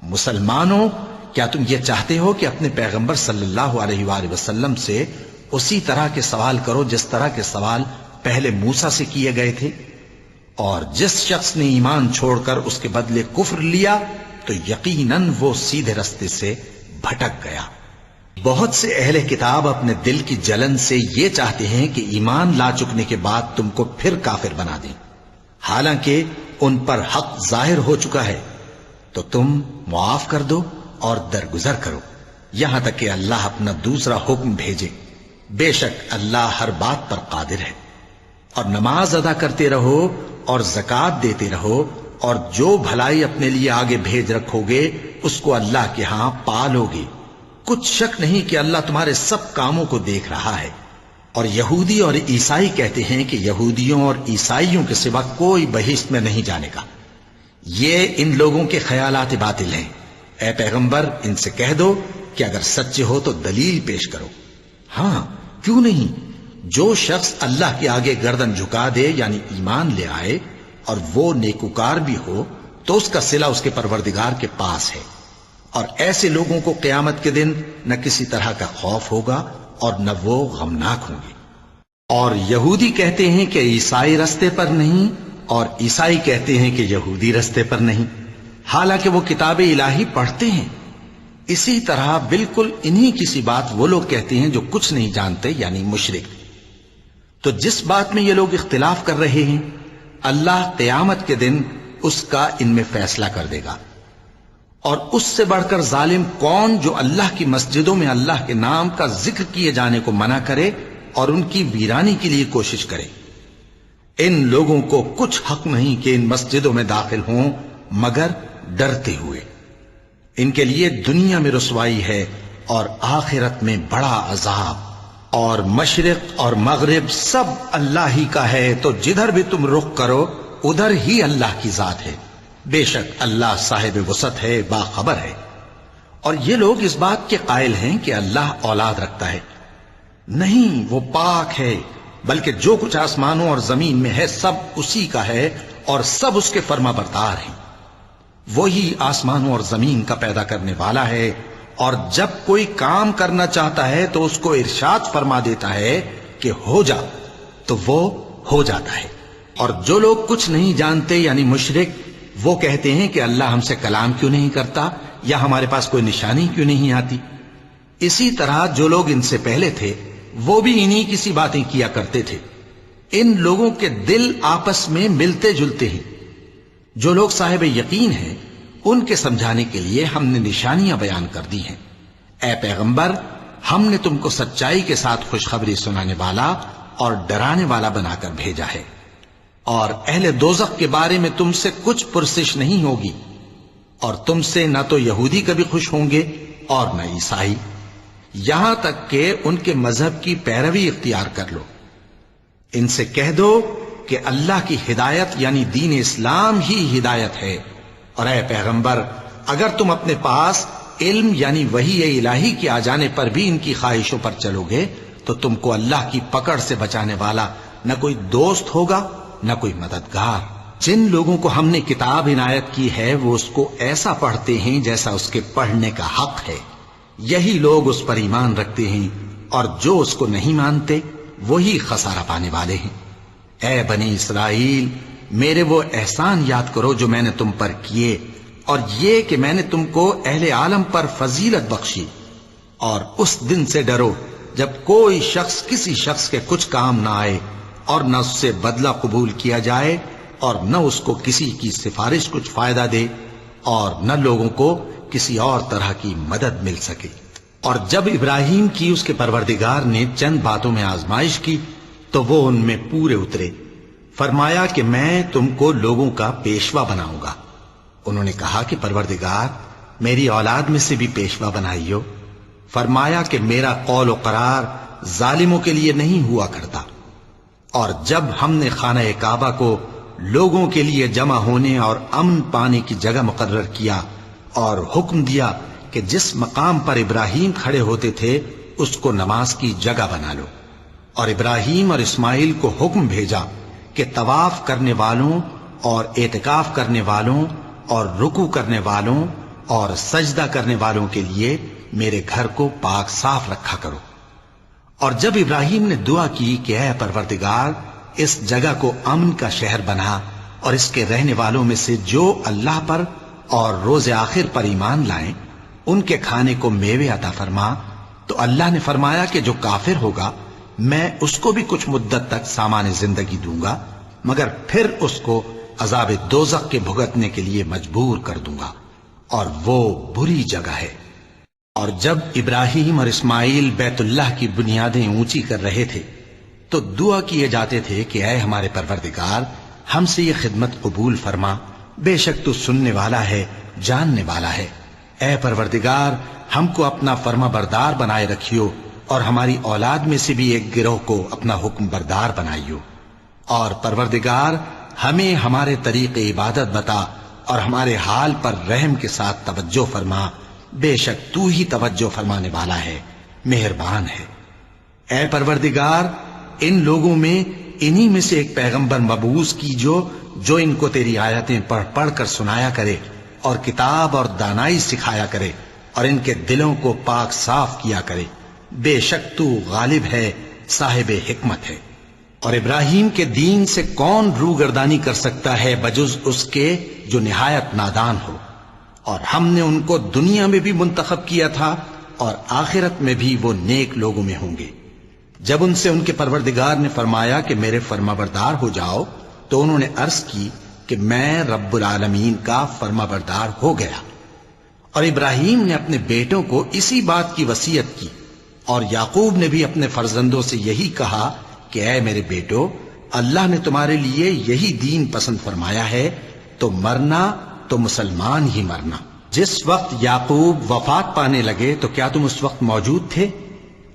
مسلمانوں، کیا تم یہ چاہتے ہو کہ اپنے پیغمبر صلی اللہ علیہ وآلہ وسلم سے اسی طرح کے سوال کرو جس طرح کے سوال پہلے موسیٰ سے کیے گئے تھے؟ اور جس شخص نے ایمان چھوڑ کر اس کے بدلے کفر لیا تو یقیناً وہ سیدھے رستے سے بھٹک گیا۔ بہت سے اہل کتاب اپنے دل کی جلن سے یہ چاہتے ہیں کہ ایمان لا چکنے کے بعد تم کو پھر کافر بنا دیں، حالانکہ ان پر حق ظاہر ہو چکا ہے۔ تو تم معاف کر دو اور درگزر کرو یہاں تک کہ اللہ اپنا دوسرا حکم بھیجے۔ بے شک اللہ ہر بات پر قادر ہے۔ اور نماز ادا کرتے رہو اور زکوٰۃ دیتے رہو، اور جو بھلائی اپنے لیے آگے بھیج رکھو گے اس کو اللہ کے ہاں پالو گے۔ کچھ شک نہیں کہ اللہ تمہارے سب کاموں کو دیکھ رہا ہے۔ اور یہودی اور عیسائی کہتے ہیں کہ یہودیوں اور عیسائیوں کے سوا کوئی بہشت میں نہیں جانے گا۔ یہ ان لوگوں کے خیالات باطل ہیں۔ اے پیغمبر، ان سے کہہ دو کہ اگر سچے ہو تو دلیل پیش کرو۔ ہاں، کیوں نہیں؟ جو شخص اللہ کے آگے گردن جھکا دے یعنی ایمان لے آئے اور وہ نیکوکار بھی ہو تو اس کا صلہ اس کے پروردگار کے پاس ہے، اور ایسے لوگوں کو قیامت کے دن نہ کسی طرح کا خوف ہوگا اور نہ وہ غمناک ہوں گے۔ اور یہودی کہتے ہیں کہ عیسائی رستے پر نہیں، اور عیسائی کہتے ہیں کہ یہودی رستے پر نہیں، حالانکہ وہ کتاب الہی پڑھتے ہیں۔ اسی طرح بالکل انہی کسی بات وہ لوگ کہتے ہیں جو کچھ نہیں جانتے یعنی مشرک۔ تو جس بات میں یہ لوگ اختلاف کر رہے ہیں اللہ قیامت کے دن اس کا ان میں فیصلہ کر دے گا۔ اور اس سے بڑھ کر ظالم کون جو اللہ کی مسجدوں میں اللہ کے نام کا ذکر کیے جانے کو منع کرے اور ان کی ویرانی کے لیے کوشش کرے۔ ان لوگوں کو کچھ حق نہیں کہ ان مسجدوں میں داخل ہوں مگر ڈرتے ہوئے۔ ان کے لیے دنیا میں رسوائی ہے اور آخرت میں بڑا عذاب۔ اور مشرق اور مغرب سب اللہ ہی کا ہے، تو جدھر بھی تم رخ کرو ادھر ہی اللہ کی ذات ہے۔ بے شک اللہ صاحب وسعت ہے، باخبر ہے۔ اور یہ لوگ اس بات کے قائل ہیں کہ اللہ اولاد رکھتا ہے۔ نہیں، وہ پاک ہے، بلکہ جو کچھ آسمانوں اور زمین میں ہے سب اسی کا ہے اور سب اس کے فرما بردار ہیں۔ وہی آسمانوں اور زمین کا پیدا کرنے والا ہے، اور جب کوئی کام کرنا چاہتا ہے تو اس کو ارشاد فرما دیتا ہے کہ ہو جا، تو وہ ہو جاتا ہے۔ اور جو لوگ کچھ نہیں جانتے یعنی مشرک، وہ کہتے ہیں کہ اللہ ہم سے کلام کیوں نہیں کرتا، یا ہمارے پاس کوئی نشانی کیوں نہیں آتی۔ اسی طرح جو لوگ ان سے پہلے تھے وہ بھی انہی کسی باتیں کیا کرتے تھے۔ ان لوگوں کے دل آپس میں ملتے جلتے ہیں۔ جو لوگ صاحب یقین ہیں ان کے سمجھانے کے لیے ہم نے نشانیاں بیان کر دی ہیں۔ اے پیغمبر، ہم نے تم کو سچائی کے ساتھ خوشخبری سنانے والا اور ڈرانے والا بنا کر بھیجا ہے۔ اور اہل دوزخ کے بارے میں تم سے کچھ پرسش نہیں ہوگی، اور تم سے نہ تو یہودی کبھی خوش ہوں گے اور نہ عیسائی، یہاں تک کہ ان کے مذہب کی پیروی اختیار کر لو۔ ان سے کہہ دو کہ اللہ کی ہدایت یعنی دین اسلام ہی ہدایت ہے، اور اے پیغمبر اگر تم اپنے پاس علم یعنی وحی الہی کے آ جانے پر بھی ان کی خواہشوں پر چلو گے تو تم کو اللہ کی پکڑ سے بچانے والا نہ کوئی دوست ہوگا نہ کوئی مددگار۔ جن لوگوں کو ہم نے کتاب عنایت کی ہے وہ اس کو ایسا پڑھتے ہیں جیسا اس کے پڑھنے کا حق ہے، یہی لوگ اس پر ایمان رکھتے ہیں، اور جو اس کو نہیں مانتے وہی خسارہ پانے والے ہیں۔ اے بنی اسرائیل، میرے وہ احسان یاد کرو جو میں نے تم پر کیے، اور یہ کہ میں نے تم کو اہل عالم پر فضیلت بخشی، اور اس دن سے ڈرو جب کوئی شخص کسی شخص کے کچھ کام نہ آئے اور نہ اس سے بدلہ قبول کیا جائے اور نہ اس کو کسی کی سفارش کچھ فائدہ دے اور نہ لوگوں کو کسی اور طرح کی مدد مل سکے۔ اور جب ابراہیم کی اس کے پروردگار نے چند باتوں میں آزمائش کی تو وہ ان میں پورے اترے، فرمایا کہ میں تم کو لوگوں کا پیشوا بناؤں گا۔ انہوں نے کہا کہ پروردگار میری اولاد میں سے بھی پیشوا بنائیو۔ فرمایا کہ میرا قول و قرار ظالموں کے لیے نہیں ہوا کرتا۔ اور جب ہم نے خانہ کعبہ کو لوگوں کے لیے جمع ہونے اور امن پانے کی جگہ مقرر کیا اور حکم دیا کہ جس مقام پر ابراہیم کھڑے ہوتے تھے اس کو نماز کی جگہ بنا لو، اور ابراہیم اور اسماعیل کو حکم بھیجا کہ طواف کرنے والوں اور اعتکاف کرنے والوں اور رکوع کرنے والوں اور سجدہ کرنے والوں کے لیے میرے گھر کو پاک صاف رکھا کرو۔ اور جب ابراہیم نے دعا کی کہ اے پروردگار اس جگہ کو امن کا شہر بنا اور اس کے رہنے والوں میں سے جو اللہ پر اور روز آخر پر ایمان لائیں ان کے کھانے کو میوے عطا فرما، تو اللہ نے فرمایا کہ جو کافر ہوگا میں اس کو بھی کچھ مدت تک سامان زندگی دوں گا، مگر پھر اس کو عذاب دوزخ کے بھگتنے کے لیے مجبور کر دوں گا، اور وہ بری جگہ ہے۔ اور جب ابراہیم اور اسماعیل بیت اللہ کی بنیادیں اونچی کر رہے تھے تو دعا کیے جاتے تھے کہ اے ہمارے پروردگار ہم سے یہ خدمت قبول فرما، بے شک تو سننے والا ہے، جاننے والا ہے۔ اے پروردگار ہم کو اپنا فرما بردار بنائے رکھیو، اور ہماری اولاد میں سے بھی ایک گروہ کو اپنا حکم بردار بنائیو۔ اور پروردگار ہمیں ہمارے طریق عبادت بتا اور ہمارے حال پر رحم کے ساتھ توجہ فرما، بے شک تو ہی توجہ فرمانے والا ہے، مہربان ہے۔ اے پروردگار ان لوگوں میں انہی میں سے ایک پیغمبر مبعوث کیجو جو ان کو تیری آیتیں پڑھ پڑھ کر سنایا کرے اور کتاب اور دانائی سکھایا کرے اور ان کے دلوں کو پاک صاف کیا کرے، بے شک تو غالب ہے، صاحب حکمت ہے۔ اور ابراہیم کے دین سے کون روگردانی کر سکتا ہے بجز اس کے جو نہایت نادان ہو؟ اور ہم نے ان کو دنیا میں بھی منتخب کیا تھا اور آخرت میں بھی وہ نیک لوگوں میں ہوں گے۔ جب ان سے ان کے پروردگار نے فرمایا کہ میرے فرما بردار ہو جاؤ تو انہوں نے عرض کی کہ میں رب العالمین کا فرما بردار ہو گیا۔ اور ابراہیم نے اپنے بیٹوں کو اسی بات کی وصیت کی، اور یعقوب نے بھی اپنے فرزندوں سے یہی کہا کہ اے میرے بیٹو، اللہ نے تمہارے لیے یہی دین پسند فرمایا ہے، تو مرنا تو مسلمان ہی مرنا۔ جس وقت یعقوب وفات پانے لگے تو کیا تم اس وقت موجود تھے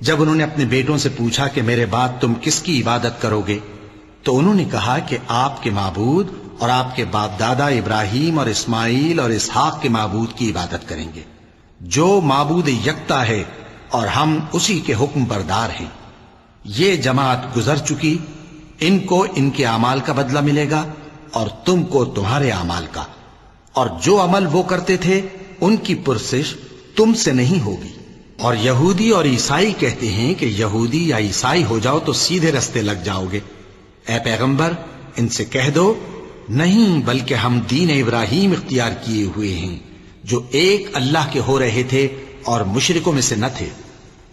جب انہوں نے اپنے بیٹوں سے پوچھا کہ میرے بعد تم کس کی عبادت کرو گے؟ تو انہوں نے کہا کہ آپ کے معبود اور آپ کے باپ دادا ابراہیم اور اسماعیل اور اسحاق کے معبود کی عبادت کریں گے، جو معبود یکتا ہے اور ہم اسی کے حکم بردار ہیں۔ یہ جماعت گزر چکی، ان کو ان کے اعمال کا بدلہ ملے گا اور تم کو تمہارے اعمال کا، اور جو عمل وہ کرتے تھے ان کی پرسش تم سے نہیں ہوگی۔ اور یہودی اور عیسائی کہتے ہیں کہ یہودی یا عیسائی ہو جاؤ تو سیدھے رستے لگ جاؤ گے۔ اے پیغمبر ان سے کہہ دو نہیں، بلکہ ہم دین ابراہیم اختیار کیے ہوئے ہیں جو ایک اللہ کے ہو رہے تھے اور مشرکوں میں سے نہ تھے۔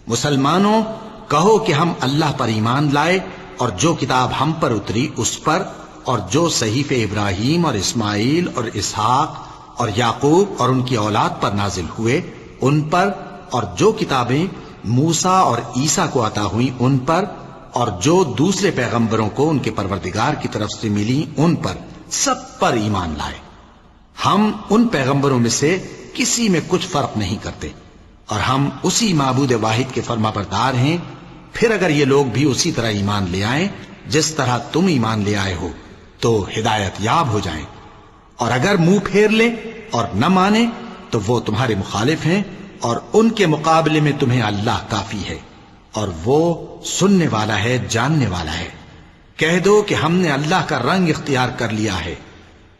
مسلمانوں کہو کہ ہم اللہ پر ایمان لائے اور جو کتاب ہم پر اتری اس پر، اور جو صحیفے ابراہیم اور اسماعیل اور اسحاق اور یعقوب اور ان کی اولاد پر نازل ہوئے ان پر، اور جو کتابیں موسیٰ اور عیسیٰ کو عطا ہوئیں ان پر، اور جو دوسرے پیغمبروں کو ان کے پروردگار کی طرف سے ملی ان پر، سب پر ایمان لائے۔ ہم ان پیغمبروں میں سے کسی میں کچھ فرق نہیں کرتے، اور ہم اسی معبود واحد کے فرما بردار ہیں۔ پھر اگر یہ لوگ بھی اسی طرح ایمان لے آئیں جس طرح تم ایمان لے آئے ہو تو ہدایت یاب ہو جائیں، اور اگر منہ پھیر لیں اور نہ مانیں تو وہ تمہارے مخالف ہیں، اور ان کے مقابلے میں تمہیں اللہ کافی ہے، اور وہ سننے والا ہے، جاننے والا ہے۔ کہہ دو کہ ہم نے اللہ کا رنگ اختیار کر لیا ہے،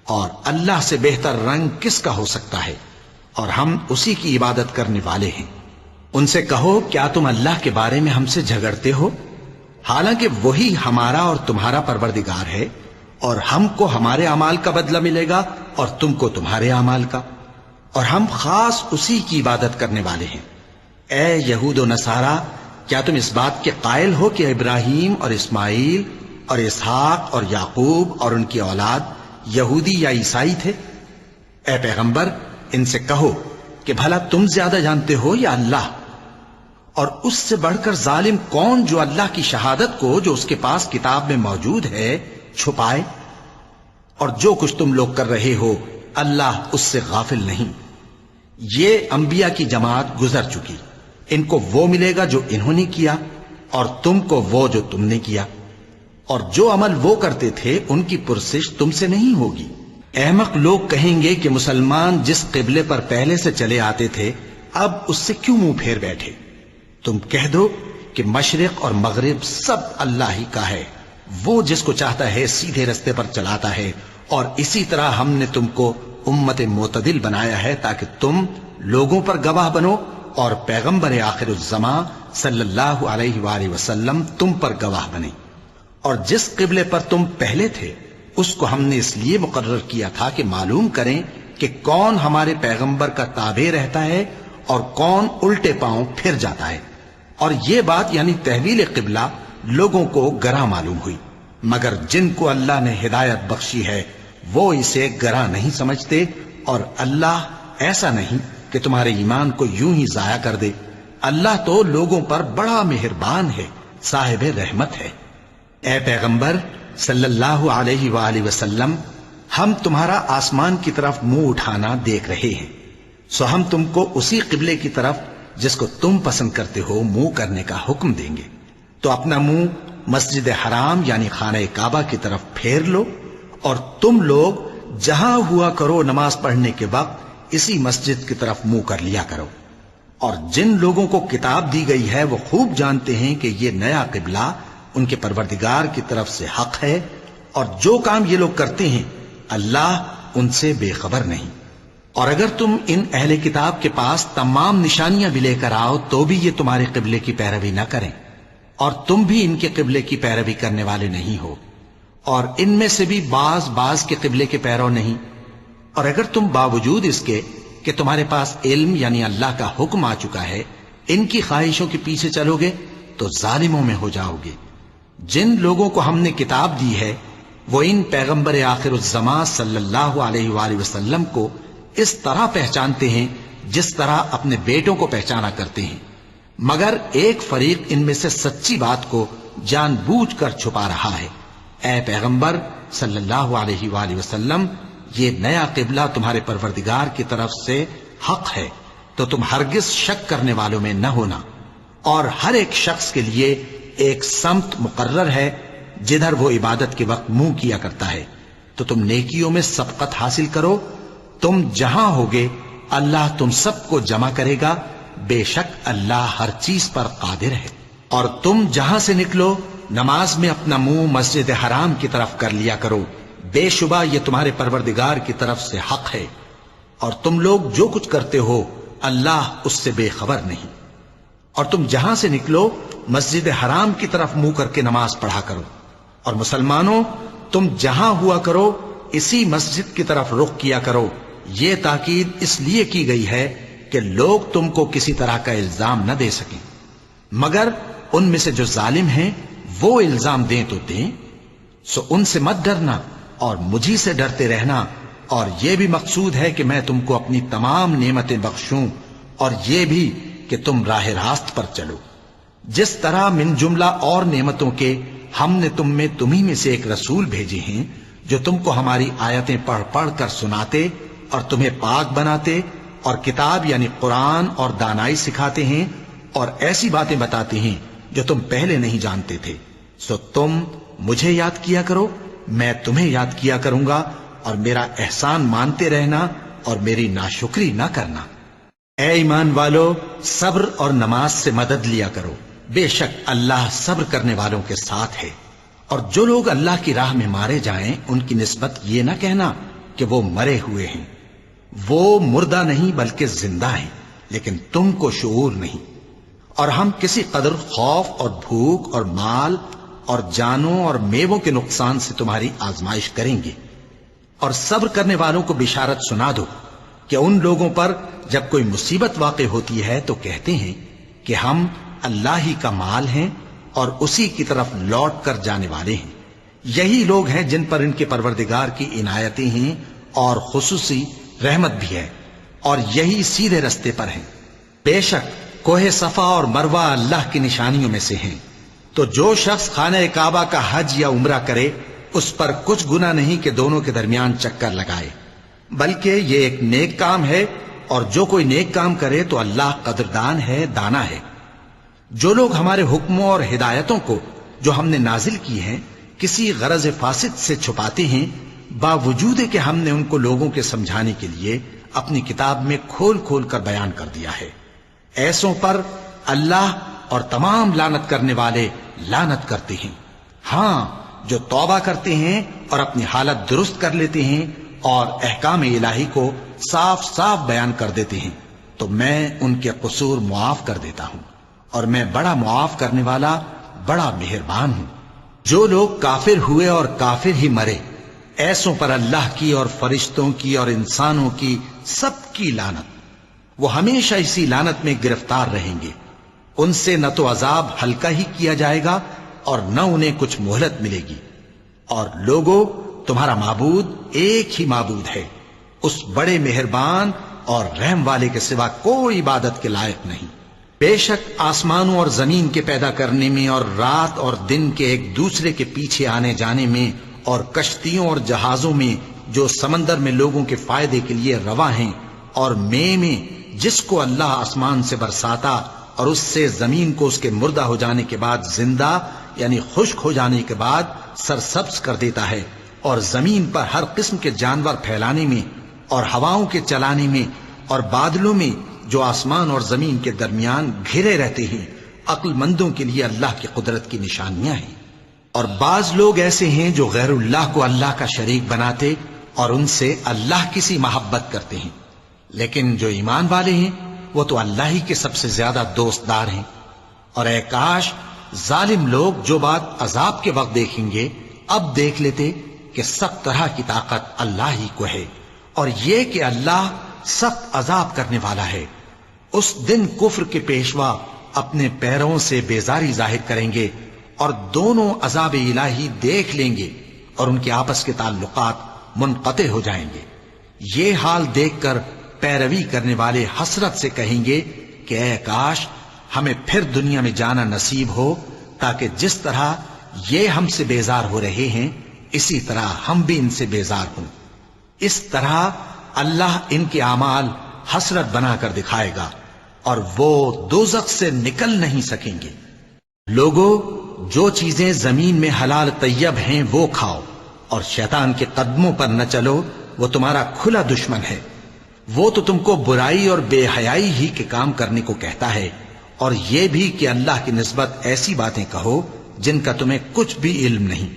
اور اللہ سے بہتر رنگ کس کا ہو سکتا ہے، اور ہم اسی کی عبادت کرنے والے ہیں۔ ان سے کہو کیا تم اللہ کے بارے میں ہم سے جھگڑتے ہو، حالانکہ وہی ہمارا اور تمہارا پروردگار ہے، اور ہم کو ہمارے اعمال کا بدلہ ملے گا اور تم کو تمہارے اعمال کا، اور ہم خاص اسی کی عبادت کرنے والے ہیں۔ اے یہود و نصارا، کیا تم اس بات کے قائل ہو کہ ابراہیم اور اسماعیل اور اسحاق اور یعقوب اور ان کی اولاد یہودی یا عیسائی تھے؟ اے پیغمبر ان سے کہو کہ بھلا تم زیادہ جانتے ہو یا اللہ؟ اور اس سے بڑھ کر ظالم کون جو اللہ کی شہادت کو جو اس کے پاس کتاب میں موجود ہے چھپائے؟ اور جو کچھ تم لوگ کر رہے ہو اللہ اس سے غافل نہیں۔ یہ انبیاء کی جماعت گزر چکی، ان کو وہ ملے گا جو انہوں نے کیا، اور تم کو وہ جو تم نے کیا، اور جو عمل وہ کرتے تھے ان کی پرسش تم سے نہیں ہوگی۔ احمق لوگ کہیں گے کہ مسلمان جس قبلے پر پہلے سے چلے آتے تھے اب اس سے کیوں منہ پھیر بیٹھے؟ تم کہہ دو کہ مشرق اور مغرب سب اللہ ہی کا ہے، وہ جس کو چاہتا ہے سیدھے رستے پر چلاتا ہے، اور اسی طرح ہم نے تم کو امت معتدل بنایا ہے تاکہ تم لوگوں پر گواہ بنو، اور پیغمبر آخر الزمان صلی اللہ علیہ وآلہ وسلم تم پر گواہ بنے۔ اور جس قبلے پر تم پہلے تھے اس کو ہم نے اس لیے مقرر کیا تھا کہ معلوم کریں کہ کون ہمارے پیغمبر کا تابع رہتا ہے اور کون الٹے پاؤں پھر جاتا ہے۔ اور یہ بات یعنی تحویل قبلہ لوگوں کو گراں معلوم ہوئی، مگر جن کو اللہ نے ہدایت بخشی ہے وہ اسے گراں نہیں سمجھتے، اور اللہ ایسا نہیں کہ تمہارے ایمان کو یوں ہی ضائع کر دے۔ اللہ تو لوگوں پر بڑا مہربان ہے، صاحب رحمت ہے۔ اے پیغمبر صلی اللہ علیہ وآلہ وسلم، ہم تمہارا آسمان کی طرف منہ اٹھانا دیکھ رہے ہیں، سو ہم تم کو اسی قبلے کی طرف جس کو تم پسند کرتے ہو منہ کرنے کا حکم دیں گے۔ تو اپنا منہ مسجد حرام یعنی خانہ کعبہ کی طرف پھیر لو، اور تم لوگ جہاں ہوا کرو نماز پڑھنے کے وقت اسی مسجد کی طرف منہ کر لیا کرو۔ اور جن لوگوں کو کتاب دی گئی ہے وہ خوب جانتے ہیں کہ یہ نیا قبلہ ان کے پروردگار کی طرف سے حق ہے، اور جو کام یہ لوگ کرتے ہیں اللہ ان سے بے خبر نہیں۔ اور اگر تم ان اہل کتاب کے پاس تمام نشانیاں بھی لے کر آؤ تو بھی یہ تمہارے قبلے کی پیروی نہ کریں، اور تم بھی ان کے قبلے کی پیروی کرنے والے نہیں ہو، اور ان میں سے بھی بعض کے قبلے کے پیرو نہیں۔ اور اگر تم باوجود اس کے کہ تمہارے پاس علم یعنی اللہ کا حکم آ چکا ہے ان کی خواہشوں کے پیچھے چلو گے تو ظالموں میں ہو جاؤ گے۔ جن لوگوں کو ہم نے کتاب دی ہے وہ ان پیغمبر آخر الزمان صلی اللہ علیہ وآلہ وسلم کو اس طرح پہچانتے ہیں جس طرح اپنے بیٹوں کو پہچانا کرتے ہیں، مگر ایک فریق ان میں سے سچی بات کو جان بوجھ کر چھپا رہا ہے۔ اے پیغمبر صلی اللہ علیہ وآلہ وسلم، یہ نیا قبلہ تمہارے پروردگار کی طرف سے حق ہے، تو تم ہرگز شک کرنے والوں میں نہ ہونا، اور ہر ایک شخص کے لیے ایک سمت مقرر ہے جدھر وہ عبادت کے وقت منہ کیا کرتا ہے، تو تم نیکیوں میں سبقت حاصل کرو۔ تم جہاں ہوگے اللہ تم سب کو جمع کرے گا، بے شک اللہ ہر چیز پر قادر ہے۔ اور تم جہاں سے نکلو نماز میں اپنا منہ مسجد حرام کی طرف کر لیا کرو، بے شبہ یہ تمہارے پروردگار کی طرف سے حق ہے، اور تم لوگ جو کچھ کرتے ہو اللہ اس سے بے خبر نہیں۔ اور تم جہاں سے نکلو مسجد حرام کی طرف منہ کر کے نماز پڑھا کرو، اور مسلمانوں تم جہاں ہوا کرو اسی مسجد کی طرف رخ کیا کرو۔ یہ تاکید اس لیے کی گئی ہے کہ لوگ تم کو کسی طرح کا الزام نہ دے سکیں، مگر ان میں سے جو ظالم ہیں وہ الزام دیں تو دیں، سو ان سے مت ڈرنا اور مجھی سے ڈرتے رہنا، اور یہ بھی مقصود ہے کہ میں تم کو اپنی تمام نعمتیں بخشوں، اور یہ بھی کہ تم راہ راست پر چلو۔ جس طرح من جملہ اور نعمتوں کے ہم نے تمہیں میں سے ایک رسول بھیجے ہیں جو تم کو ہماری آیتیں پڑھ پڑھ کر سناتے اور تمہیں پاک بناتے، اور کتاب یعنی قرآن اور دانائی سکھاتے ہیں، اور ایسی باتیں بتاتے ہیں جو تم پہلے نہیں جانتے تھے، سو تم مجھے یاد کیا کرو، میں تمہیں یاد کیا کروں گا، اور میرا احسان مانتے رہنا اور میری ناشکری نہ کرنا۔ اے ایمان والو، صبر اور نماز سے مدد لیا کرو، بے شک اللہ صبر کرنے والوں کے ساتھ ہے۔ اور جو لوگ اللہ کی راہ میں مارے جائیں ان کی نسبت یہ نہ کہنا کہ وہ مرے ہوئے ہیں، وہ مردہ نہیں بلکہ زندہ ہیں، لیکن تم کو شعور نہیں۔ اور ہم کسی قدر خوف اور بھوک اور مال اور جانوں اور میووں کے نقصان سے تمہاری آزمائش کریں گے، اور صبر کرنے والوں کو بشارت سنا دو کہ ان لوگوں پر جب کوئی مصیبت واقع ہوتی ہے تو کہتے ہیں کہ ہم اللہ ہی کا مال ہیں اور اسی کی طرف لوٹ کر جانے والے ہیں۔ یہی لوگ ہیں جن پر ان کے پروردگار کی عنایتیں ہیں اور خصوصی رحمت بھی ہے، اور یہی سیدھے رستے پر ہیں۔ بے شک کوہ صفا اور مروہ اللہ کی نشانیوں میں سے ہیں، تو جو شخص خانہ کعبہ کا حج یا عمرہ کرے اس پر کچھ گناہ نہیں کہ دونوں کے درمیان چکر لگائے، بلکہ یہ ایک نیک کام ہے، اور جو کوئی نیک کام کرے تو اللہ قدردان ہے، دانا ہے۔ جو لوگ ہمارے حکموں اور ہدایتوں کو جو ہم نے نازل کی ہیں کسی غرض فاسد سے چھپاتے ہیں، باوجود کہ ہم نے ان کو لوگوں کے سمجھانے کے لیے اپنی کتاب میں کھول کھول کر بیان کر دیا ہے، ایسوں پر اللہ اور تمام لعنت کرنے والے لعنت کرتے ہیں۔ ہاں، جو توبہ کرتے ہیں اور اپنی حالت درست کر لیتے ہیں اور احکام الہی کو صاف صاف بیان کر دیتے ہیں تو میں ان کے قصور معاف کر دیتا ہوں، اور میں بڑا معاف کرنے والا، بڑا مہربان ہوں۔ جو لوگ کافر ہوئے اور کافر ہی مرے، ایسوں پر اللہ کی اور فرشتوں کی اور انسانوں کی سب کی لعنت، وہ ہمیشہ اسی لعنت میں گرفتار رہیں گے۔ ان سے نہ تو عذاب ہلکا ہی کیا جائے گا اور نہ انہیں کچھ مہلت ملے گی۔ اور لوگوں، تمہارا معبود ایک ہی معبود ہے، اس بڑے مہربان اور رحم والے کے سوا کوئی عبادت کے لائق نہیں۔ بے شک آسمانوں اور زمین کے پیدا کرنے میں اور رات اور دن کے ایک دوسرے کے پیچھے آنے جانے میں اور کشتیوں اور جہازوں میں جو سمندر میں لوگوں کے فائدے کے لیے رواں ہیں، اور میں جس کو اللہ آسمان سے برساتا اور اس سے زمین کو اس کے مردہ ہو جانے کے بعد زندہ یعنی خشک ہو جانے کے بعد سرسبز کر دیتا ہے، اور زمین پر ہر قسم کے جانور پھیلانے میں اور ہواؤں کے چلانے میں اور بادلوں میں جو آسمان اور زمین کے درمیان گھرے رہتے ہیں، عقل مندوں کے لیے اللہ کی قدرت کی نشانیاں ہیں۔ اور بعض لوگ ایسے ہیں جو غیر اللہ کو اللہ کا شریک بناتے اور ان سے اللہ کی سی محبت کرتے ہیں، لیکن جو ایمان والے ہیں وہ تو اللہ ہی کے سب سے زیادہ دوست دار ہیں۔ اور اے کاش ظالم لوگ جو بات عذاب کے وقت دیکھیں گے اب دیکھ لیتے کہ سب طرح کی طاقت اللہ ہی کو ہے، اور یہ کہ اللہ سخت عذاب کرنے والا ہے۔ اس دن کفر کے پیشوا اپنے پیروں سے بیزاری ظاہر کریں گے اور دونوں عذاب الہی دیکھ لیں گے اور ان کے آپس کے تعلقات منقطع ہو جائیں گے۔ یہ حال دیکھ کر پیروی کرنے والے حسرت سے کہیں گے کہ اے کاش ہمیں پھر دنیا میں جانا نصیب ہو، تاکہ جس طرح یہ ہم سے بیزار ہو رہے ہیں اسی طرح ہم بھی ان سے بیزار ہوں۔ اس طرح اللہ ان کے اعمال حسرت بنا کر دکھائے گا اور وہ دوزخ سے نکل نہیں سکیں گے۔ لوگوں، جو چیزیں زمین میں حلال طیب ہیں وہ کھاؤ، اور شیطان کے قدموں پر نہ چلو، وہ تمہارا کھلا دشمن ہے۔ وہ تو تم کو برائی اور بے حیائی ہی کے کام کرنے کو کہتا ہے، اور یہ بھی کہ اللہ کی نسبت ایسی باتیں کہو جن کا تمہیں کچھ بھی علم نہیں۔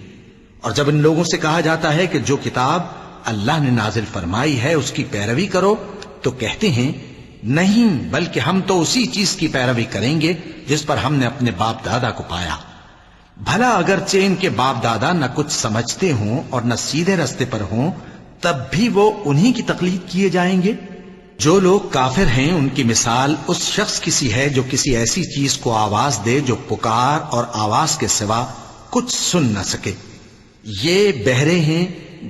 اور جب ان لوگوں سے کہا جاتا ہے کہ جو کتاب اللہ نے نازل فرمائی ہے اس کی پیروی کرو، تو کہتے ہیں نہیں، بلکہ ہم تو اسی چیز کی پیروی کریں گے جس پر ہم نے اپنے باپ دادا کو پایا۔ بھلا اگرچہ ان کے باپ دادا نہ کچھ سمجھتے ہوں اور نہ سیدھے رستے پر ہوں، تب بھی وہ انہی کی تقلید کیے جائیں گے۔ جو لوگ کافر ہیں ان کی مثال اس شخص کی سی ہے جو کسی ایسی چیز کو آواز دے جو پکار اور آواز کے سوا کچھ سن نہ سکے۔ یہ بہرے ہیں،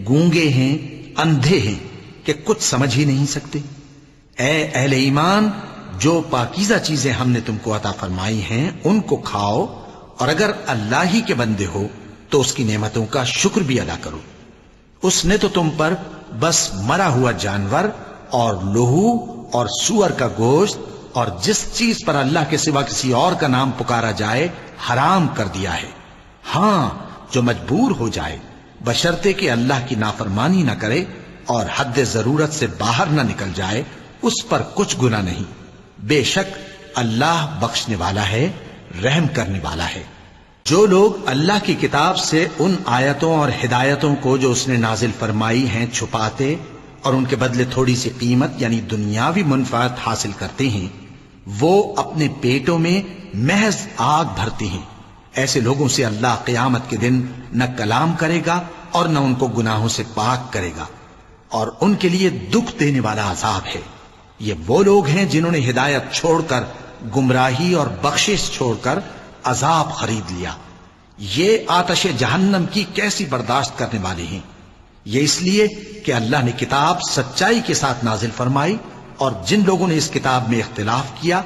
گونگے ہیں، اندھے ہیں کہ کچھ سمجھ ہی نہیں سکتے۔ اے اہل ایمان، جو پاکیزہ چیزیں ہم نے تم کو عطا فرمائی ہیں ان کو کھاؤ، اور اگر اللہ ہی کے بندے ہو تو اس کی نعمتوں کا شکر بھی ادا کرو۔ اس نے تو تم پر بس مرا ہوا جانور اور لہو اور سور کا گوشت اور جس چیز پر اللہ کے سوا کسی اور کا نام پکارا جائے حرام کر دیا ہے۔ ہاں، جو مجبور ہو جائے بشرطے کہ اللہ کی نافرمانی نہ کرے اور حد ضرورت سے باہر نہ نکل جائے، اس پر کچھ گناہ نہیں۔ بے شک اللہ بخشنے والا ہے، رحم کرنے والا ہے۔ جو لوگ اللہ کی کتاب سے ان آیتوں اور ہدایتوں کو جو اس نے نازل فرمائی ہیں چھپاتے اور ان کے بدلے تھوڑی سی قیمت یعنی دنیاوی منفعت حاصل کرتے ہیں، وہ اپنے پیٹوں میں محض آگ بھرتے ہیں۔ ایسے لوگوں سے اللہ قیامت کے دن نہ کلام کرے گا اور نہ ان کو گناہوں سے پاک کرے گا، اور ان کے لیے دکھ دینے والا عذاب ہے۔ یہ وہ لوگ ہیں جنہوں نے ہدایت چھوڑ کر گمراہی اور بخشش چھوڑ کر عذاب خرید لیا۔ یہ آتش جہنم کی کیسی برداشت کرنے والے ہیں۔ یہ اس لیے کہ اللہ نے کتاب سچائی کے ساتھ نازل فرمائی، اور جن لوگوں نے اس کتاب میں اختلاف کیا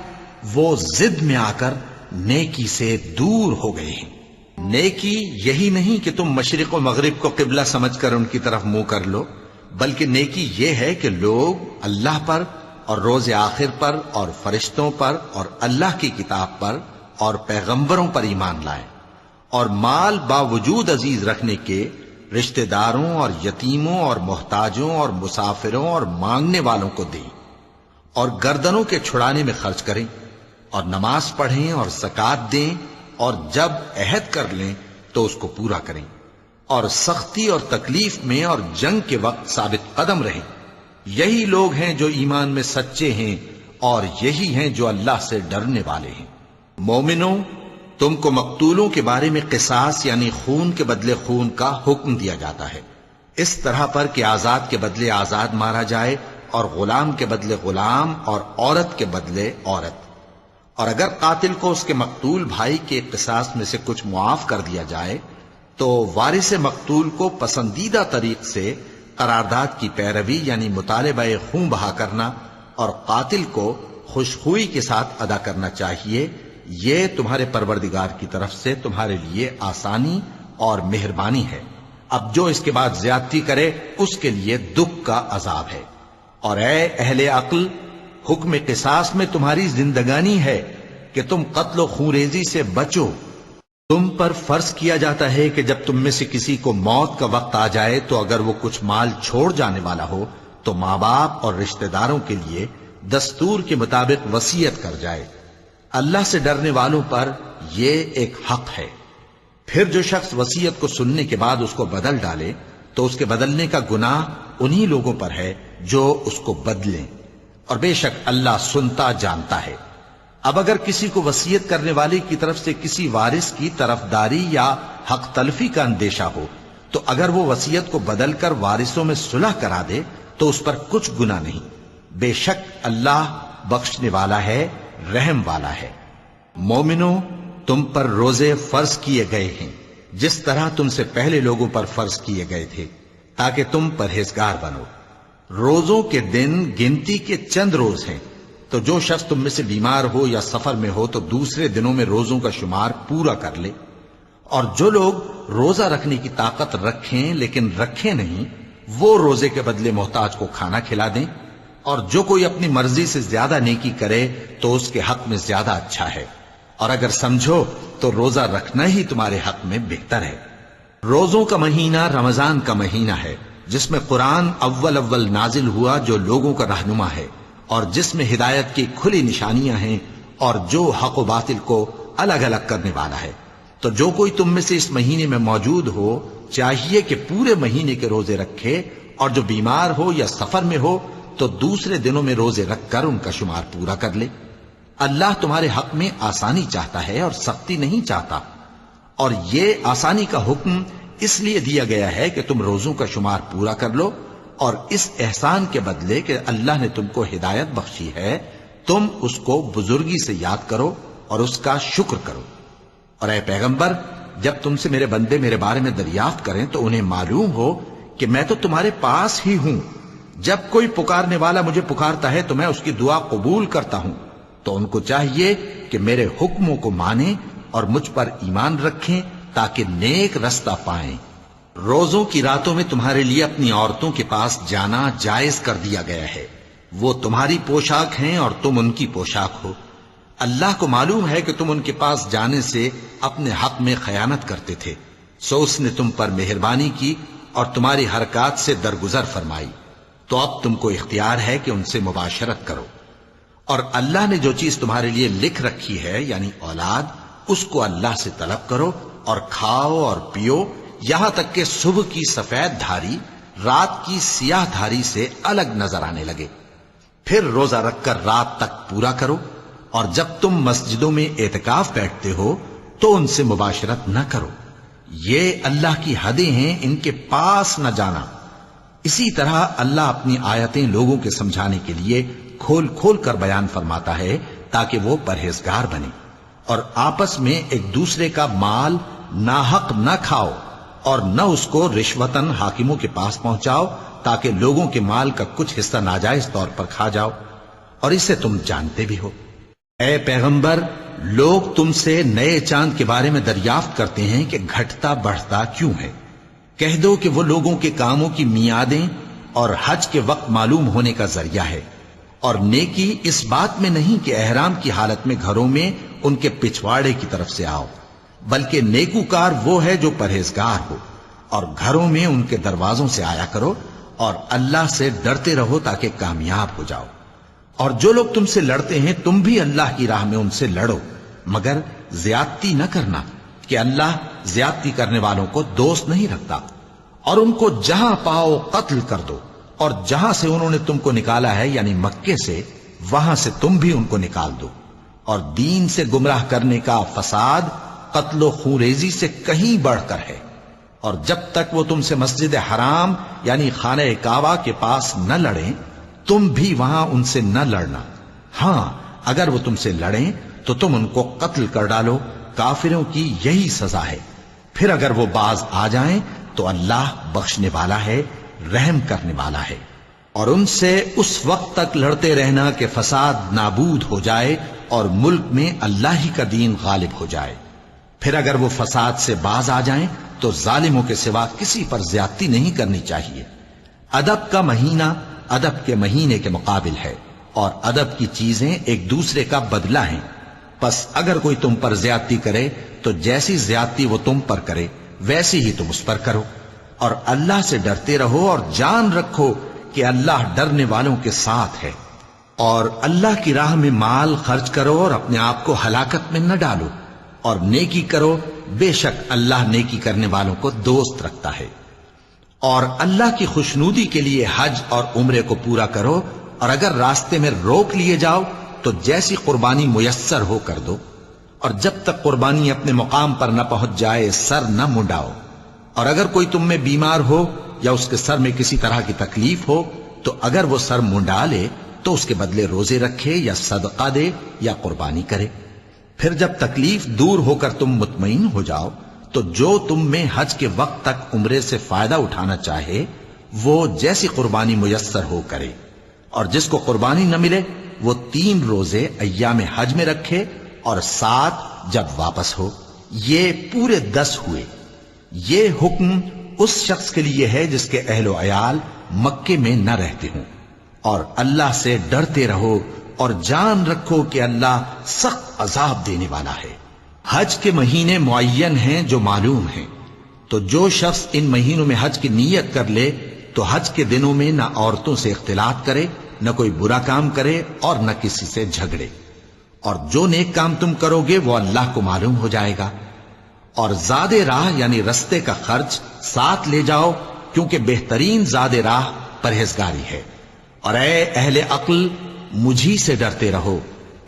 وہ ضد میں آ کر نیکی سے دور ہو گئے ہیں۔ نیکی یہی نہیں کہ تم مشرق و مغرب کو قبلہ سمجھ کر ان کی طرف منہ کر لو، بلکہ نیکی یہ ہے کہ لوگ اللہ پر اور روز آخر پر اور فرشتوں پر اور اللہ کی کتاب پر اور پیغمبروں پر ایمان لائیں، اور مال باوجود عزیز رکھنے کے رشتہ داروں اور یتیموں اور محتاجوں اور مسافروں اور مانگنے والوں کو دیں، اور گردنوں کے چھڑانے میں خرچ کریں، اور نماز پڑھیں اور زکوٰۃ دیں، اور جب عہد کر لیں تو اس کو پورا کریں، اور سختی اور تکلیف میں اور جنگ کے وقت ثابت قدم رہیں۔ یہی لوگ ہیں جو ایمان میں سچے ہیں، اور یہی ہیں جو اللہ سے ڈرنے والے ہیں۔ مومنوں، تم کو مقتولوں کے بارے میں قصاص یعنی خون کے بدلے خون کا حکم دیا جاتا ہے، اس طرح پر کہ آزاد کے بدلے آزاد مارا جائے، اور غلام کے بدلے غلام، اور عورت کے بدلے عورت۔ اور اگر قاتل کو اس کے مقتول بھائی کے قصاص میں سے کچھ معاف کر دیا جائے تو وارث مقتول کو پسندیدہ طریق سے قرارداد کی پیروی یعنی مطالبہ خون بہا کرنا اور قاتل کو خوشخوئی کے ساتھ ادا کرنا چاہیے۔ یہ تمہارے پروردگار کی طرف سے تمہارے لیے آسانی اور مہربانی ہے۔ اب جو اس کے بعد زیادتی کرے اس کے لیے دکھ کا عذاب ہے۔ اور اے اہل عقل، حکم قصاص میں تمہاری زندگانی ہے کہ تم قتل و خونریزی سے بچو۔ تم پر فرض کیا جاتا ہے کہ جب تم میں سے کسی کو موت کا وقت آ جائے تو اگر وہ کچھ مال چھوڑ جانے والا ہو تو ماں باپ اور رشتہ داروں کے لیے دستور کے مطابق وصیت کر جائے۔ اللہ سے ڈرنے والوں پر یہ ایک حق ہے۔ پھر جو شخص وصیت کو سننے کے بعد اس کو بدل ڈالے تو اس کے بدلنے کا گناہ انہی لوگوں پر ہے جو اس کو بدلیں، اور بے شک اللہ سنتا جانتا ہے۔ اب اگر کسی کو وصیت کرنے والے کی طرف سے کسی وارث کی طرفداری یا حق تلفی کا اندیشہ ہو تو اگر وہ وصیت کو بدل کر وارثوں میں صلح کرا دے تو اس پر کچھ گناہ نہیں، بے شک اللہ بخشنے والا ہے، رحم والا ہے۔ مومنوں، تم پر روزے فرض کیے گئے ہیں جس طرح تم سے پہلے لوگوں پر فرض کیے گئے تھے تاکہ تم پرہیزگار بنو۔ روزوں کے دن گنتی کے چند روز ہیں، تو جو شخص تم میں سے بیمار ہو یا سفر میں ہو تو دوسرے دنوں میں روزوں کا شمار پورا کر لے۔ اور جو لوگ روزہ رکھنے کی طاقت رکھیں لیکن رکھیں نہیں، وہ روزے کے بدلے محتاج کو کھانا کھلا دیں۔ اور جو کوئی اپنی مرضی سے زیادہ نیکی کرے تو اس کے حق میں زیادہ اچھا ہے، اور اگر سمجھو تو روزہ رکھنا ہی تمہارے حق میں بہتر ہے۔ روزوں کا مہینہ رمضان کا مہینہ ہے جس میں قرآن اول نازل ہوا، جو لوگوں کا رہنما ہے اور جس میں ہدایت کی کھلی نشانیاں ہیں، اور جو حق و باطل کو الگ الگ کرنے والا ہے۔ تو جو کوئی تم میں سے اس مہینے میں موجود ہو چاہیے کہ پورے مہینے کے روزے رکھے، اور جو بیمار ہو یا سفر میں ہو تو دوسرے دنوں میں روزے رکھ کر ان کا شمار پورا کر لے۔ اللہ تمہارے حق میں آسانی چاہتا ہے اور سختی نہیں چاہتا، اور یہ آسانی کا حکم اس لیے دیا گیا ہے کہ تم روزوں کا شمار پورا کر لو، اور اس احسان کے بدلے کہ اللہ نے تم کو ہدایت بخشی ہے تم اس کو بزرگی سے یاد کرو اور اس کا شکر کرو۔ اور اے پیغمبر، جب تم سے میرے بندے میرے بارے میں دریافت کریں تو انہیں معلوم ہو کہ میں تو تمہارے پاس ہی ہوں۔ جب کوئی پکارنے والا مجھے پکارتا ہے تو میں اس کی دعا قبول کرتا ہوں۔ تو ان کو چاہیے کہ میرے حکموں کو مانیں اور مجھ پر ایمان رکھیں تاکہ نیک رستہ پائیں۔ روزوں کی راتوں میں تمہارے لیے اپنی عورتوں کے پاس جانا جائز کر دیا گیا ہے، وہ تمہاری پوشاک ہیں اور تم ان کی پوشاک ہو۔ اللہ کو معلوم ہے کہ تم ان کے پاس جانے سے اپنے حق میں خیانت کرتے تھے، سو اس نے تم پر مہربانی کی اور تمہاری حرکات سے درگزر فرمائی، تو اب تم کو اختیار ہے کہ ان سے مباشرت کرو۔ اور اللہ نے جو چیز تمہارے لیے لکھ رکھی ہے یعنی اولاد، اس کو اللہ سے طلب کرو اور کھاؤ اور پیو، یہاں تک کہ صبح کی سفید دھاری رات کی سیاہ دھاری سے الگ نظر آنے لگے۔ پھر روزہ رکھ کر رات تک پورا کرو، اور جب تم مسجدوں میں اعتکاف بیٹھتے ہو تو ان سے مباشرت نہ کرو، یہ اللہ کی حدیں ہیں، ان کے پاس نہ جانا۔ اسی طرح اللہ اپنی آیتیں لوگوں کے سمجھانے کے لیے کھول کھول کر بیان فرماتا ہے تاکہ وہ پرہیزگار بنے۔ اور آپس میں ایک دوسرے کا مال ناحق نہ کھاؤ، اور نہ اس کو رشوتاً حاکموں کے پاس پہنچاؤ تاکہ لوگوں کے مال کا کچھ حصہ ناجائز طور پر کھا جاؤ، اور اسے تم جانتے بھی ہو۔ اے پیغمبر، لوگ تم سے نئے چاند کے بارے میں دریافت کرتے ہیں کہ گھٹتا بڑھتا کیوں ہے۔ کہہ دو کہ وہ لوگوں کے کاموں کی میعادیں اور حج کے وقت معلوم ہونے کا ذریعہ ہے، اور نیکی اس بات میں نہیں کہ احرام کی حالت میں گھروں میں ان کے پچھواڑے کی طرف سے آؤ، بلکہ نیکوکار وہ ہے جو پرہیزگار ہو، اور گھروں میں ان کے دروازوں سے آیا کرو اور اللہ سے ڈرتے رہو تاکہ کامیاب ہو جاؤ۔ اور جو لوگ تم سے لڑتے ہیں تم بھی اللہ کی راہ میں ان سے لڑو، مگر زیادتی نہ کرنا کہ اللہ زیادتی کرنے والوں کو دوست نہیں رکھتا۔ اور ان کو جہاں پاؤ قتل کر دو، اور جہاں سے انہوں نے تم کو نکالا ہے یعنی مکے سے، وہاں سے تم بھی ان کو نکال دو۔ اور دین سے گمراہ کرنے کا فساد قتل و خونریزی سے کہیں بڑھ کر ہے۔ اور جب تک وہ تم سے مسجد حرام یعنی خانہ کعبہ کے پاس نہ لڑیں تم بھی وہاں ان سے نہ لڑنا۔ ہاں اگر وہ تم سے لڑیں تو تم ان کو قتل کر ڈالو، کافروں کی یہی سزا ہے۔ پھر اگر وہ باز آ جائیں تو اللہ بخشنے والا ہے، رحم کرنے والا ہے۔ اور ان سے اس وقت تک لڑتے رہنا کہ فساد نابود ہو جائے اور ملک میں اللہ ہی کا دین غالب ہو جائے۔ پھر اگر وہ فساد سے باز آ جائیں تو ظالموں کے سوا کسی پر زیادتی نہیں کرنی چاہیے۔ ادب کا مہینہ ادب کے مہینے کے مقابل ہے، اور ادب کی چیزیں ایک دوسرے کا بدلہ ہیں۔ پس اگر کوئی تم پر زیادتی کرے تو جیسی زیادتی وہ تم پر کرے ویسی ہی تم اس پر کرو، اور اللہ سے ڈرتے رہو اور جان رکھو کہ اللہ ڈرنے والوں کے ساتھ ہے۔ اور اللہ کی راہ میں مال خرچ کرو اور اپنے آپ کو ہلاکت میں نہ ڈالو، اور نیکی کرو، بے شک اللہ نیکی کرنے والوں کو دوست رکھتا ہے۔ اور اللہ کی خوشنودی کے لیے حج اور عمرے کو پورا کرو، اور اگر راستے میں روک لیے جاؤ تو جیسی قربانی میسر ہو کر دو، اور جب تک قربانی اپنے مقام پر نہ پہنچ جائے سر نہ منڈاؤ۔ اور اگر کوئی تم میں بیمار ہو یا اس کے سر میں کسی طرح کی تکلیف ہو تو اگر وہ سر منڈا لے تو اس کے بدلے روزے رکھے یا صدقہ دے یا قربانی کرے۔ پھر جب تکلیف دور ہو کر تم مطمئن ہو جاؤ تو جو تم میں حج کے وقت تک عمرے سے فائدہ اٹھانا چاہے وہ جیسی قربانی میسر ہو کرے، اور جس کو قربانی نہ ملے وہ 3 روزے ایام حج میں رکھے اور 7 جب واپس ہو، یہ پورے 10 ہوئے۔ یہ حکم اس شخص کے لیے ہے جس کے اہل و عیال مکے میں نہ رہتے ہوں۔ اور اللہ سے ڈرتے رہو اور جان رکھو کہ اللہ سخت عذاب دینے والا ہے۔ حج کے مہینے معین ہیں جو معلوم ہیں، تو جو شخص ان مہینوں میں حج کی نیت کر لے تو حج کے دنوں میں نہ عورتوں سے اختلاط کرے، نہ کوئی برا کام کرے اور نہ کسی سے جھگڑے۔ اور جو نیک کام تم کرو گے وہ اللہ کو معلوم ہو جائے گا۔ اور زاد راہ یعنی رستے کا خرچ ساتھ لے جاؤ، کیونکہ بہترین زاد راہ پرہیزگاری ہے۔ اور اے اہل عقل مجھی سے ڈرتے رہو،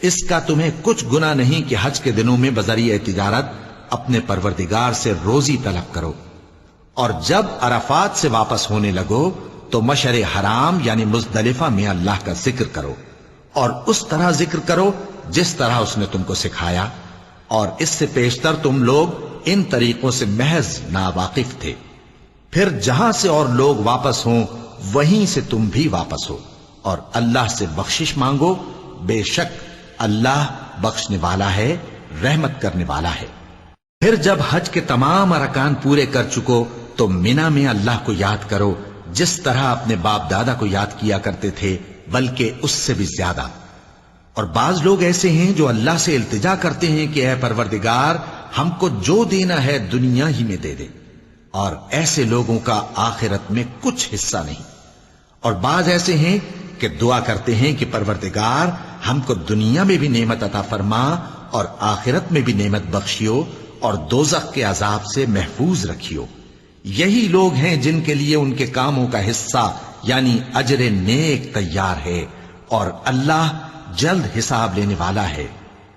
اس کا تمہیں کچھ گناہ نہیں کہ حج کے دنوں میں بذریعہ تجارت اپنے پروردگار سے روزی طلب کرو۔ اور جب عرفات سے واپس ہونے لگو تو مشعر حرام یعنی مزدلفہ میں اللہ کا ذکر کرو، اور اس طرح ذکر کرو جس طرح اس نے تم کو سکھایا، اور اس سے پیشتر تم لوگ ان طریقوں سے محض ناواقف تھے۔ پھر جہاں سے اور لوگ واپس ہوں وہیں سے تم بھی واپس ہو، اور اللہ سے بخشش مانگو، بے شک اللہ بخشنے والا ہے، رحمت کرنے والا ہے۔ پھر جب حج کے تمام ارکان پورے کر چکو تو مینا میں اللہ کو یاد کرو جس طرح اپنے باپ دادا کو یاد کیا کرتے تھے، بلکہ اس سے بھی زیادہ۔ اور بعض لوگ ایسے ہیں جو اللہ سے التجا کرتے ہیں کہ اے پروردگار ہم کو جو دینا ہے دنیا ہی میں دے دے، اور ایسے لوگوں کا آخرت میں کچھ حصہ نہیں۔ اور بعض ایسے ہیں کہ دعا کرتے ہیں کہ پروردگار ہم کو دنیا میں بھی نعمت عطا فرما اور آخرت میں بھی نعمت بخشیو اور دوزخ کے عذاب سے محفوظ رکھیو۔ یہی لوگ ہیں جن کے لیے ان کے کاموں کا حصہ یعنی اجر نیک تیار ہے، اور اللہ جلد حساب لینے والا ہے۔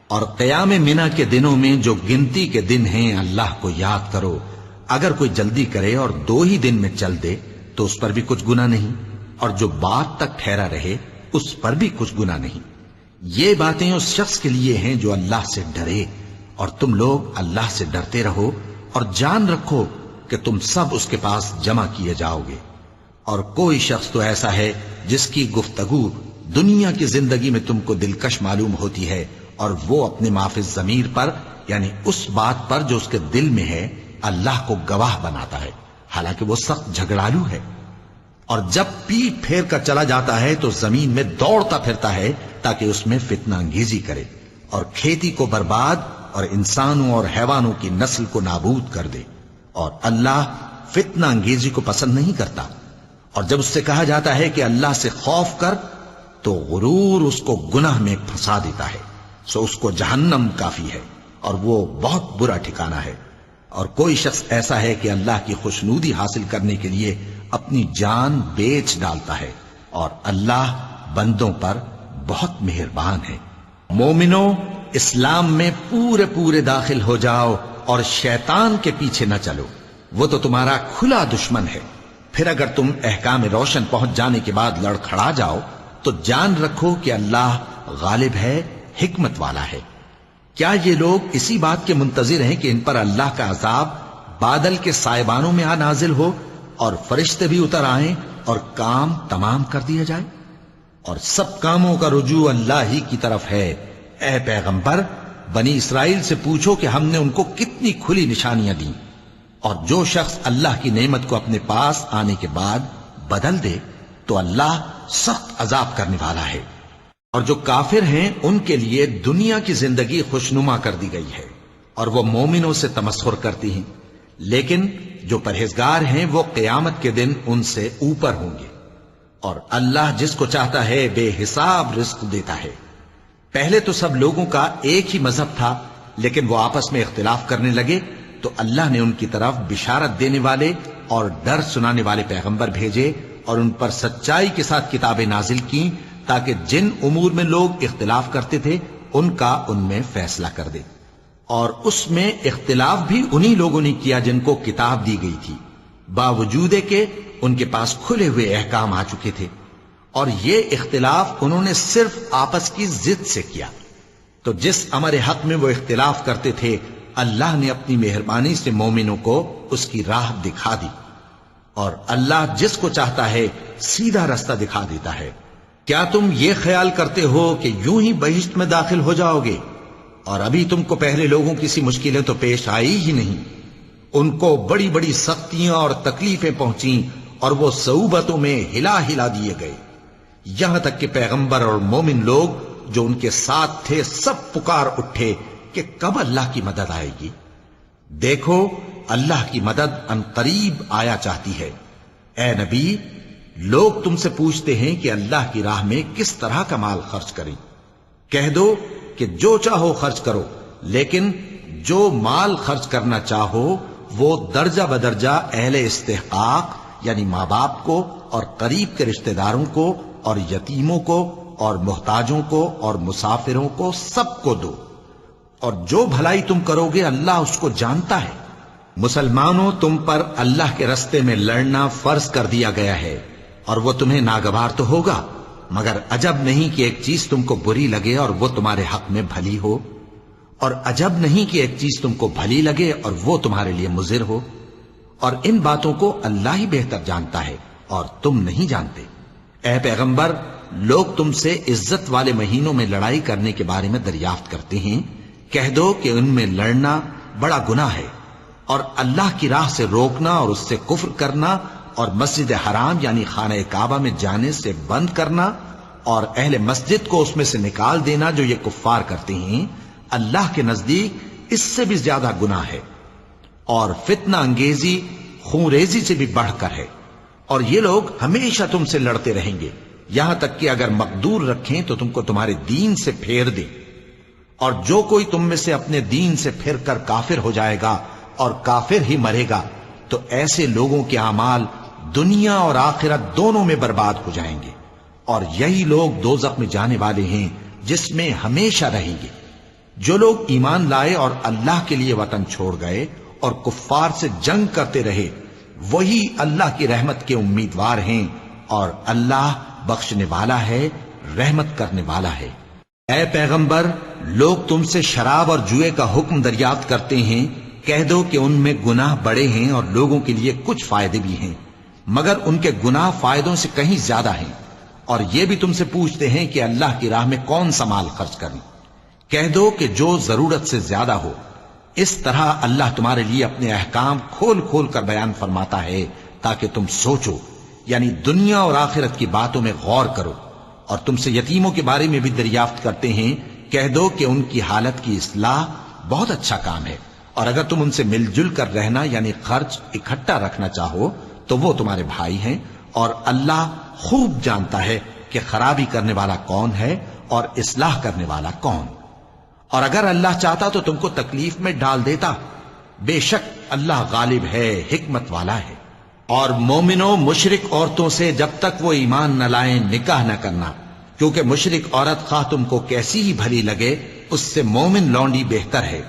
اور قیام منا کے دنوں میں جو گنتی کے دن ہیں اللہ کو یاد کرو۔ اگر کوئی جلدی کرے اور 2 ہی دن میں چل دے تو اس پر بھی کچھ گناہ نہیں، اور جو بات تک ٹھہرا رہے اس پر بھی کچھ گناہ نہیں۔ یہ باتیں اس شخص کے لیے ہیں جو اللہ سے ڈرے، اور تم لوگ اللہ سے ڈرتے رہو اور جان رکھو کہ تم سب اس کے پاس جمع کیے جاؤ گے۔ اور کوئی شخص تو ایسا ہے جس کی گفتگو دنیا کی زندگی میں تم کو دلکش معلوم ہوتی ہے اور وہ اپنے معافی ضمیر پر یعنی اس بات پر جو اس کے دل میں ہے اللہ کو گواہ بناتا ہے، حالانکہ وہ سخت جھگڑالو ہے۔ اور جب پیٹ پھیر کر چلا جاتا ہے تو زمین میں دوڑتا پھرتا ہے تاکہ اس میں فتنہ انگیزی کرے اور کھیتی کو برباد اور انسانوں اور حیوانوں کی نسل کو نابود کر دے، اور اللہ فتنہ انگیزی کو پسند نہیں کرتا۔ اور جب اس سے کہا جاتا ہے کہ اللہ سے خوف کر تو غرور اس کو گناہ میں پھنسا دیتا ہے، سو اس کو جہنم کافی ہے اور وہ بہت برا ٹھکانہ ہے۔ اور کوئی شخص ایسا ہے کہ اللہ کی خوشنودی حاصل کرنے کے لیے اپنی جان بیچ ڈالتا ہے، اور اللہ بندوں پر بہت مہربان ہے۔ مومنو، اسلام میں پورے پورے داخل ہو جاؤ اور شیطان کے پیچھے نہ چلو، وہ تو تمہارا کھلا دشمن ہے۔ پھر اگر تم احکام روشن پہنچ جانے کے بعد لڑکھڑا جاؤ تو جان رکھو کہ اللہ غالب ہے، حکمت والا ہے۔ کیا یہ لوگ اسی بات کے منتظر ہیں کہ ان پر اللہ کا عذاب بادل کے سائبانوں میں نازل ہو اور فرشتے بھی اتر آئیں اور کام تمام کر دیا جائے؟ اور سب کاموں کا رجوع اللہ ہی کی طرف ہے۔ اے پیغمبر، بنی اسرائیل سے پوچھو کہ ہم نے ان کو کتنی کھلی نشانیاں دیں، اور جو شخص اللہ کی نعمت کو اپنے پاس آنے کے بعد بدل دے تو اللہ سخت عذاب کرنے والا ہے۔ اور جو کافر ہیں ان کے لیے دنیا کی زندگی خوشنما کر دی گئی ہے اور وہ مومنوں سے تمسخر کرتی ہیں، لیکن جو پرہیزگار ہیں وہ قیامت کے دن ان سے اوپر ہوں گے۔ اور اللہ جس کو چاہتا ہے بے حساب رزق دیتا ہے۔ پہلے تو سب لوگوں کا ایک ہی مذہب تھا، لیکن وہ آپس میں اختلاف کرنے لگے تو اللہ نے ان کی طرف بشارت دینے والے اور ڈر سنانے والے پیغمبر بھیجے اور ان پر سچائی کے ساتھ کتابیں نازل کی تاکہ جن امور میں لوگ اختلاف کرتے تھے ان کا ان میں فیصلہ کر دے۔ اور اس میں اختلاف بھی انہی لوگوں نے کیا جن کو کتاب دی گئی تھی، باوجود کہ ان کے پاس کھلے ہوئے احکام آ چکے تھے، اور یہ اختلاف انہوں نے صرف آپس کی ضد سے کیا۔ تو جس امر حق میں وہ اختلاف کرتے تھے اللہ نے اپنی مہربانی سے مومنوں کو اس کی راہ دکھا دی، اور اللہ جس کو چاہتا ہے سیدھا رستہ دکھا دیتا ہے۔ کیا تم یہ خیال کرتے ہو کہ یوں ہی بہشت میں داخل ہو جاؤ گے، اور ابھی تم کو پہلے لوگوں کی سی مشکلیں تو پیش آئی ہی نہیں؟ ان کو بڑی بڑی سختیاں اور تکلیفیں پہنچیں اور وہ صعوبتوں میں ہلا ہلا دیے گئے، یہاں تک کہ پیغمبر اور مومن لوگ جو ان کے ساتھ تھے سب پکار اٹھے کہ کب اللہ کی مدد آئے گی۔ دیکھو اللہ کی مدد ان قریب آیا چاہتی ہے۔ اے نبی، لوگ تم سے پوچھتے ہیں کہ اللہ کی راہ میں کس طرح کا مال خرچ کریں۔ کہہ دو کہ جو چاہو خرچ کرو، لیکن جو مال خرچ کرنا چاہو وہ درجہ بدرجہ اہل استحقاق یعنی ماں باپ کو اور قریب کے رشتہ داروں کو اور یتیموں کو اور محتاجوں کو اور مسافروں کو سب کو دو، اور جو بھلائی تم کرو گے اللہ اس کو جانتا ہے۔ مسلمانوں، تم پر اللہ کے رستے میں لڑنا فرض کر دیا گیا ہے، اور وہ تمہیں ناگوار تو ہوگا، مگر عجب نہیں کہ ایک چیز تم کو بری لگے اور وہ تمہارے حق میں بھلی ہو، اور عجب نہیں کہ ایک چیز تم کو بھلی لگے اور وہ تمہارے لیے مضر ہو، اور ان باتوں کو اللہ ہی بہتر جانتا ہے اور تم نہیں جانتے۔ اے پیغمبر، لوگ تم سے عزت والے مہینوں میں لڑائی کرنے کے بارے میں دریافت کرتے ہیں، کہہ دو کہ ان میں لڑنا بڑا گناہ ہے، اور اللہ کی راہ سے روکنا اور اس سے کفر کرنا اور مسجد حرام یعنی خانہ کعبہ میں جانے سے بند کرنا اور اہل مسجد کو اس میں سے نکال دینا جو یہ کفار کرتے ہیں، اللہ کے نزدیک اس سے بھی زیادہ گناہ ہے، اور فتنہ انگیزی خونریزی سے بھی بڑھ کر ہے۔ اور یہ لوگ ہمیشہ تم سے لڑتے رہیں گے، یہاں تک کہ اگر مقدور رکھیں تو تم کو تمہارے دین سے پھیر دیں، اور جو کوئی تم میں سے اپنے دین سے پھر کر کافر ہو جائے گا اور کافر ہی مرے گا تو ایسے لوگوں کے اعمال دنیا اور آخرت دونوں میں برباد ہو جائیں گے، اور یہی لوگ دوزخ میں جانے والے ہیں جس میں ہمیشہ رہیں گے۔ جو لوگ ایمان لائے اور اللہ کے لیے وطن چھوڑ گئے اور کفار سے جنگ کرتے رہے وہی اللہ کی رحمت کے امیدوار ہیں، اور اللہ بخشنے والا ہے، رحمت کرنے والا ہے۔ اے پیغمبر، لوگ تم سے شراب اور جوئے کا حکم دریافت کرتے ہیں، کہہ دو کہ ان میں گناہ بڑے ہیں اور لوگوں کے لیے کچھ فائدے بھی ہیں، مگر ان کے گناہ فائدوں سے کہیں زیادہ ہیں۔ اور یہ بھی تم سے پوچھتے ہیں کہ اللہ کی راہ میں کون سا مال خرچ کریں، کہہ دو کہ جو ضرورت سے زیادہ ہو. اس طرح اللہ تمہارے لیے اپنے احکام کھول کھول کر بیان فرماتا ہے تاکہ تم سوچو، یعنی دنیا اور آخرت کی باتوں میں غور کرو. اور تم سے یتیموں کے بارے میں بھی دریافت کرتے ہیں، کہہ دو کہ ان کی حالت کی اصلاح بہت اچھا کام ہے، اور اگر تم ان سے مل جل کر رہنا یعنی خرچ اکٹھا رکھنا چاہو تو وہ تمہارے بھائی ہیں، اور اللہ خوب جانتا ہے کہ خرابی کرنے والا کون ہے اور اصلاح کرنے والا کون. اور اگر اللہ چاہتا تو تم کو تکلیف میں ڈال دیتا، بے شک اللہ غالب ہے، حکمت والا ہے. اور مومنوں مشرک عورتوں سے جب تک وہ ایمان نہ لائیں نکاح نہ کرنا، کیونکہ مشرک عورت خواہ تم کو کیسی ہی بھلی لگے اس سے مومن لونڈی بہتر ہے.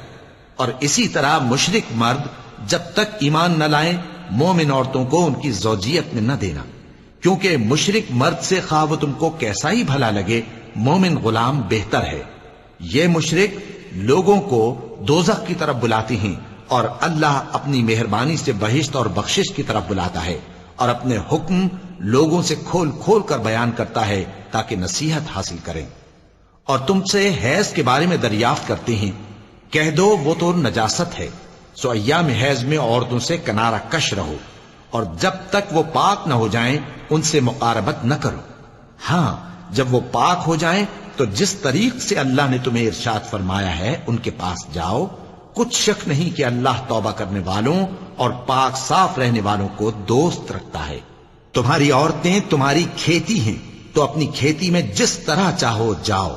اور اسی طرح مشرک مرد جب تک ایمان نہ لائیں مومن عورتوں کو ان کی زوجیت میں نہ دینا، کیونکہ مشرک مرد سے خواہ وہ تم کو کیسا ہی بھلا لگے مومن غلام بہتر ہے. یہ مشرک لوگوں کو دوزخ کی طرف بلاتے ہیں، اور اللہ اپنی مہربانی سے بہشت اور بخشش کی طرف بلاتا ہے، اور اپنے حکم لوگوں سے کھول کھول کر بیان کرتا ہے تاکہ نصیحت حاصل کریں. اور تم سے حیض کے بارے میں دریافت کرتے ہیں، کہہ دو وہ تو نجاست ہے، سو ایام حیض میں عورتوں سے کنارہ کش رہو، اور جب تک وہ پاک نہ ہو جائیں ان سے مقاربت نہ کرو. ہاں جب وہ پاک ہو جائیں تو جس طریق سے اللہ نے تمہیں ارشاد فرمایا ہے ان کے پاس جاؤ. کچھ شک نہیں کہ اللہ توبہ کرنے والوں اور پاک صاف رہنے والوں کو دوست رکھتا ہے. تمہاری عورتیں تمہاری کھیتی ہیں، تو اپنی کھیتی میں جس طرح چاہو جاؤ،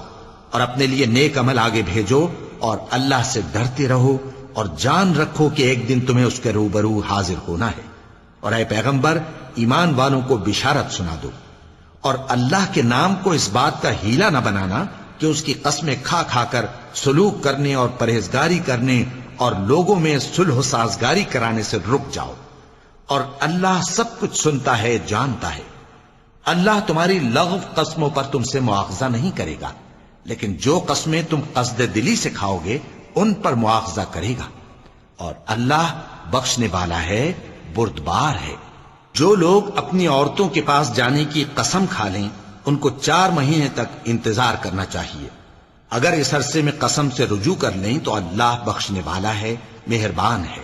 اور اپنے لیے نیک عمل آگے بھیجو، اور اللہ سے ڈرتے رہو، اور جان رکھو کہ ایک دن تمہیں اس کے روبرو حاضر ہونا ہے. اور اے پیغمبر ایمان والوں کو بشارت سنا دو، اور اللہ کے نام کو اس بات کا ہیلا نہ بنانا کہ اس کی قسمیں کھا کھا کر سلوک کرنے اور پرہیزگاری کرنے اور لوگوں میں صلح و سازگاری کرانے سے رک جاؤ. اور اللہ سب کچھ سنتا ہے، جانتا ہے. اللہ تمہاری لغو قسموں پر تم سے مواخذہ نہیں کرے گا، لیکن جو قسمیں تم قصد دلی سے کھاؤ گے ان پر مواخذہ کرے گا. اور اللہ بخشنے والا ہے، بردبار ہے. جو لوگ اپنی عورتوں کے پاس جانے کی قسم کھا لیں ان کو 4 مہینے تک انتظار کرنا چاہیے. اگر اس عرصے میں قسم سے رجوع کر لیں تو اللہ بخشنے والا ہے، مہربان ہے.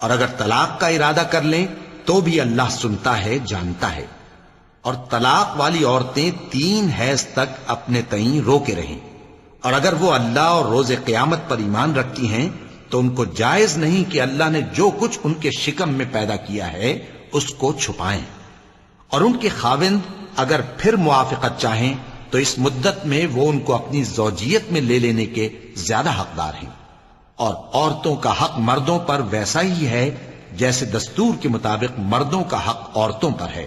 اور اگر طلاق کا ارادہ کر لیں تو بھی اللہ سنتا ہے، جانتا ہے. اور طلاق والی عورتیں 3 حیض تک اپنے تئیں روکے رہیں، اور اگر وہ اللہ اور روز قیامت پر ایمان رکھتی ہیں تو ان کو جائز نہیں کہ اللہ نے جو کچھ ان کے شکم میں پیدا کیا ہے اس کو چھپائیں. اور ان کے خاوند اگر پھر موافقت چاہیں تو اس مدت میں وہ ان کو اپنی زوجیت میں لے لینے کے زیادہ حقدار ہیں. اور عورتوں کا حق مردوں پر ویسا ہی ہے جیسے دستور کے مطابق مردوں کا حق عورتوں پر ہے.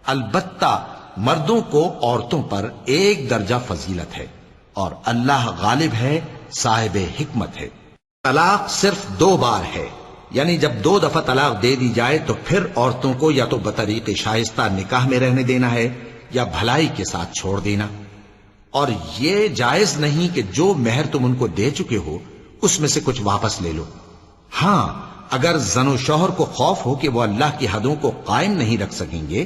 البتہ مردوں کو عورتوں پر 1 درجہ فضیلت ہے، اور اللہ غالب ہے، صاحب حکمت ہے. طلاق صرف 2 بار ہے، یعنی جب 2 دفعہ طلاق دے دی جائے تو پھر عورتوں کو یا تو بطریق شائستہ نکاح میں رہنے دینا ہے یا بھلائی کے ساتھ چھوڑ دینا. اور یہ جائز نہیں کہ جو مہر تم ان کو دے چکے ہو اس میں سے کچھ واپس لے لو. ہاں اگر زن و شوہر کو خوف ہو کہ وہ اللہ کی حدوں کو قائم نہیں رکھ سکیں گے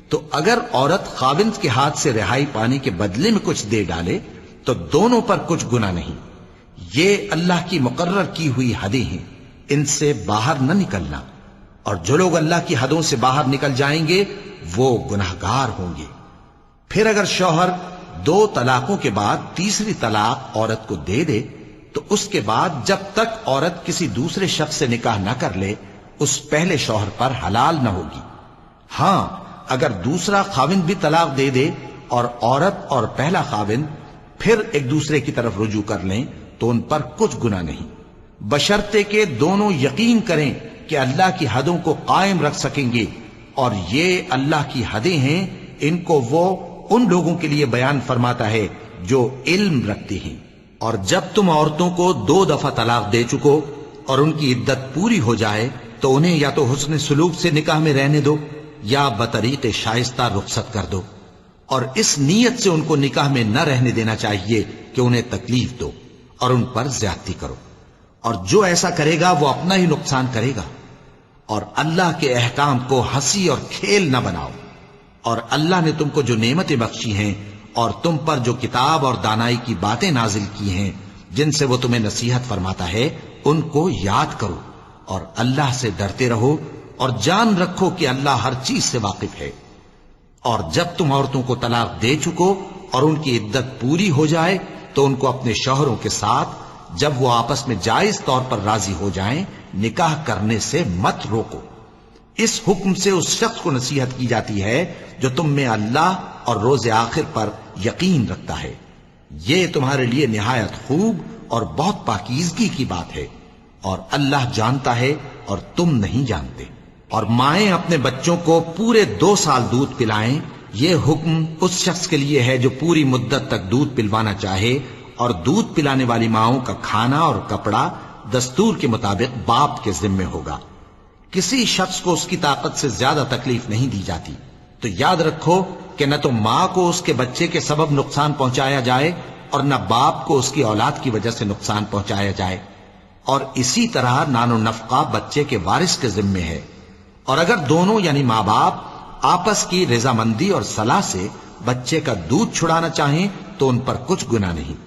تو اگر عورت خاوند کے ہاتھ سے رہائی پانے کے بدلے میں کچھ دے ڈالے تو دونوں پر کچھ گناہ نہیں. یہ اللہ کی مقرر کی ہوئی حدیں ہیں، ان سے باہر نہ نکلنا. اور جو لوگ اللہ کی حدوں سے باہر نکل جائیں گے وہ گناہگار ہوں گے. پھر اگر شوہر 2 طلاقوں کے بعد تیسری طلاق عورت کو دے دے تو اس کے بعد جب تک عورت کسی دوسرے شخص سے نکاح نہ کر لے اس پہلے شوہر پر حلال نہ ہوگی. ہاں اگر دوسرا خاوند بھی طلاق دے دے اور عورت اور پہلا خاوند پھر ایک دوسرے کی طرف رجوع کر لیں تو ان پر کچھ گناہ نہیں، بشرطے کہ دونوں یقین کریں کہ اللہ کی حدوں کو قائم رکھ سکیں گے. اور یہ اللہ کی حدیں ہیں، ان کو وہ ان لوگوں کے لیے بیان فرماتا ہے جو علم رکھتے ہیں. اور جب تم عورتوں کو 2 دفعہ طلاق دے چکو اور ان کی عدت پوری ہو جائے تو انہیں یا تو حسن سلوک سے نکاح میں رہنے دو یا بطریق شائستہ رخصت کر دو. اور اس نیت سے ان کو نکاح میں نہ رہنے دینا چاہیے کہ انہیں تکلیف دو اور ان پر زیادتی کرو. اور جو ایسا کرے گا وہ اپنا ہی نقصان کرے گا. اور اللہ کے احکام کو ہنسی اور کھیل نہ بناؤ. اور اللہ نے تم کو جو نعمتیں بخشی ہیں اور تم پر جو کتاب اور دانائی کی باتیں نازل کی ہیں جن سے وہ تمہیں نصیحت فرماتا ہے ان کو یاد کرو، اور اللہ سے ڈرتے رہو، اور جان رکھو کہ اللہ ہر چیز سے واقف ہے۔ اور جب تم عورتوں کو طلاق دے چکو اور ان کی عدت پوری ہو جائے تو ان کو اپنے شوہروں کے ساتھ جب وہ آپس میں جائز طور پر راضی ہو جائیں نکاح کرنے سے مت روکو۔ اس حکم سے اس شخص کو نصیحت کی جاتی ہے جو تم میں اللہ اور روز آخر پر یقین رکھتا ہے۔ یہ تمہارے لیے نہایت خوب اور بہت پاکیزگی کی بات ہے، اور اللہ جانتا ہے اور تم نہیں جانتے۔ اور مائیں اپنے بچوں کو پورے 2 سال دودھ پلائیں، یہ حکم اس شخص کے لیے ہے جو پوری مدت تک دودھ پلوانا چاہے، اور دودھ پلانے والی ماؤں کا کھانا اور کپڑا دستور کے مطابق باپ کے ذمے ہوگا۔ کسی شخص کو اس کی طاقت سے زیادہ تکلیف نہیں دی جاتی، تو یاد رکھو کہ نہ تو ماں کو اس کے بچے کے سبب نقصان پہنچایا جائے اور نہ باپ کو اس کی اولاد کی وجہ سے نقصان پہنچایا جائے، اور اسی طرح نان و نفقہ بچے کے وارث کے ذمے ہے۔ اور اگر دونوں یعنی ماں باپ آپس کی رضامندی اور صلاح سے بچے کا دودھ چھڑانا چاہیں تو ان پر کچھ گناہ نہیں،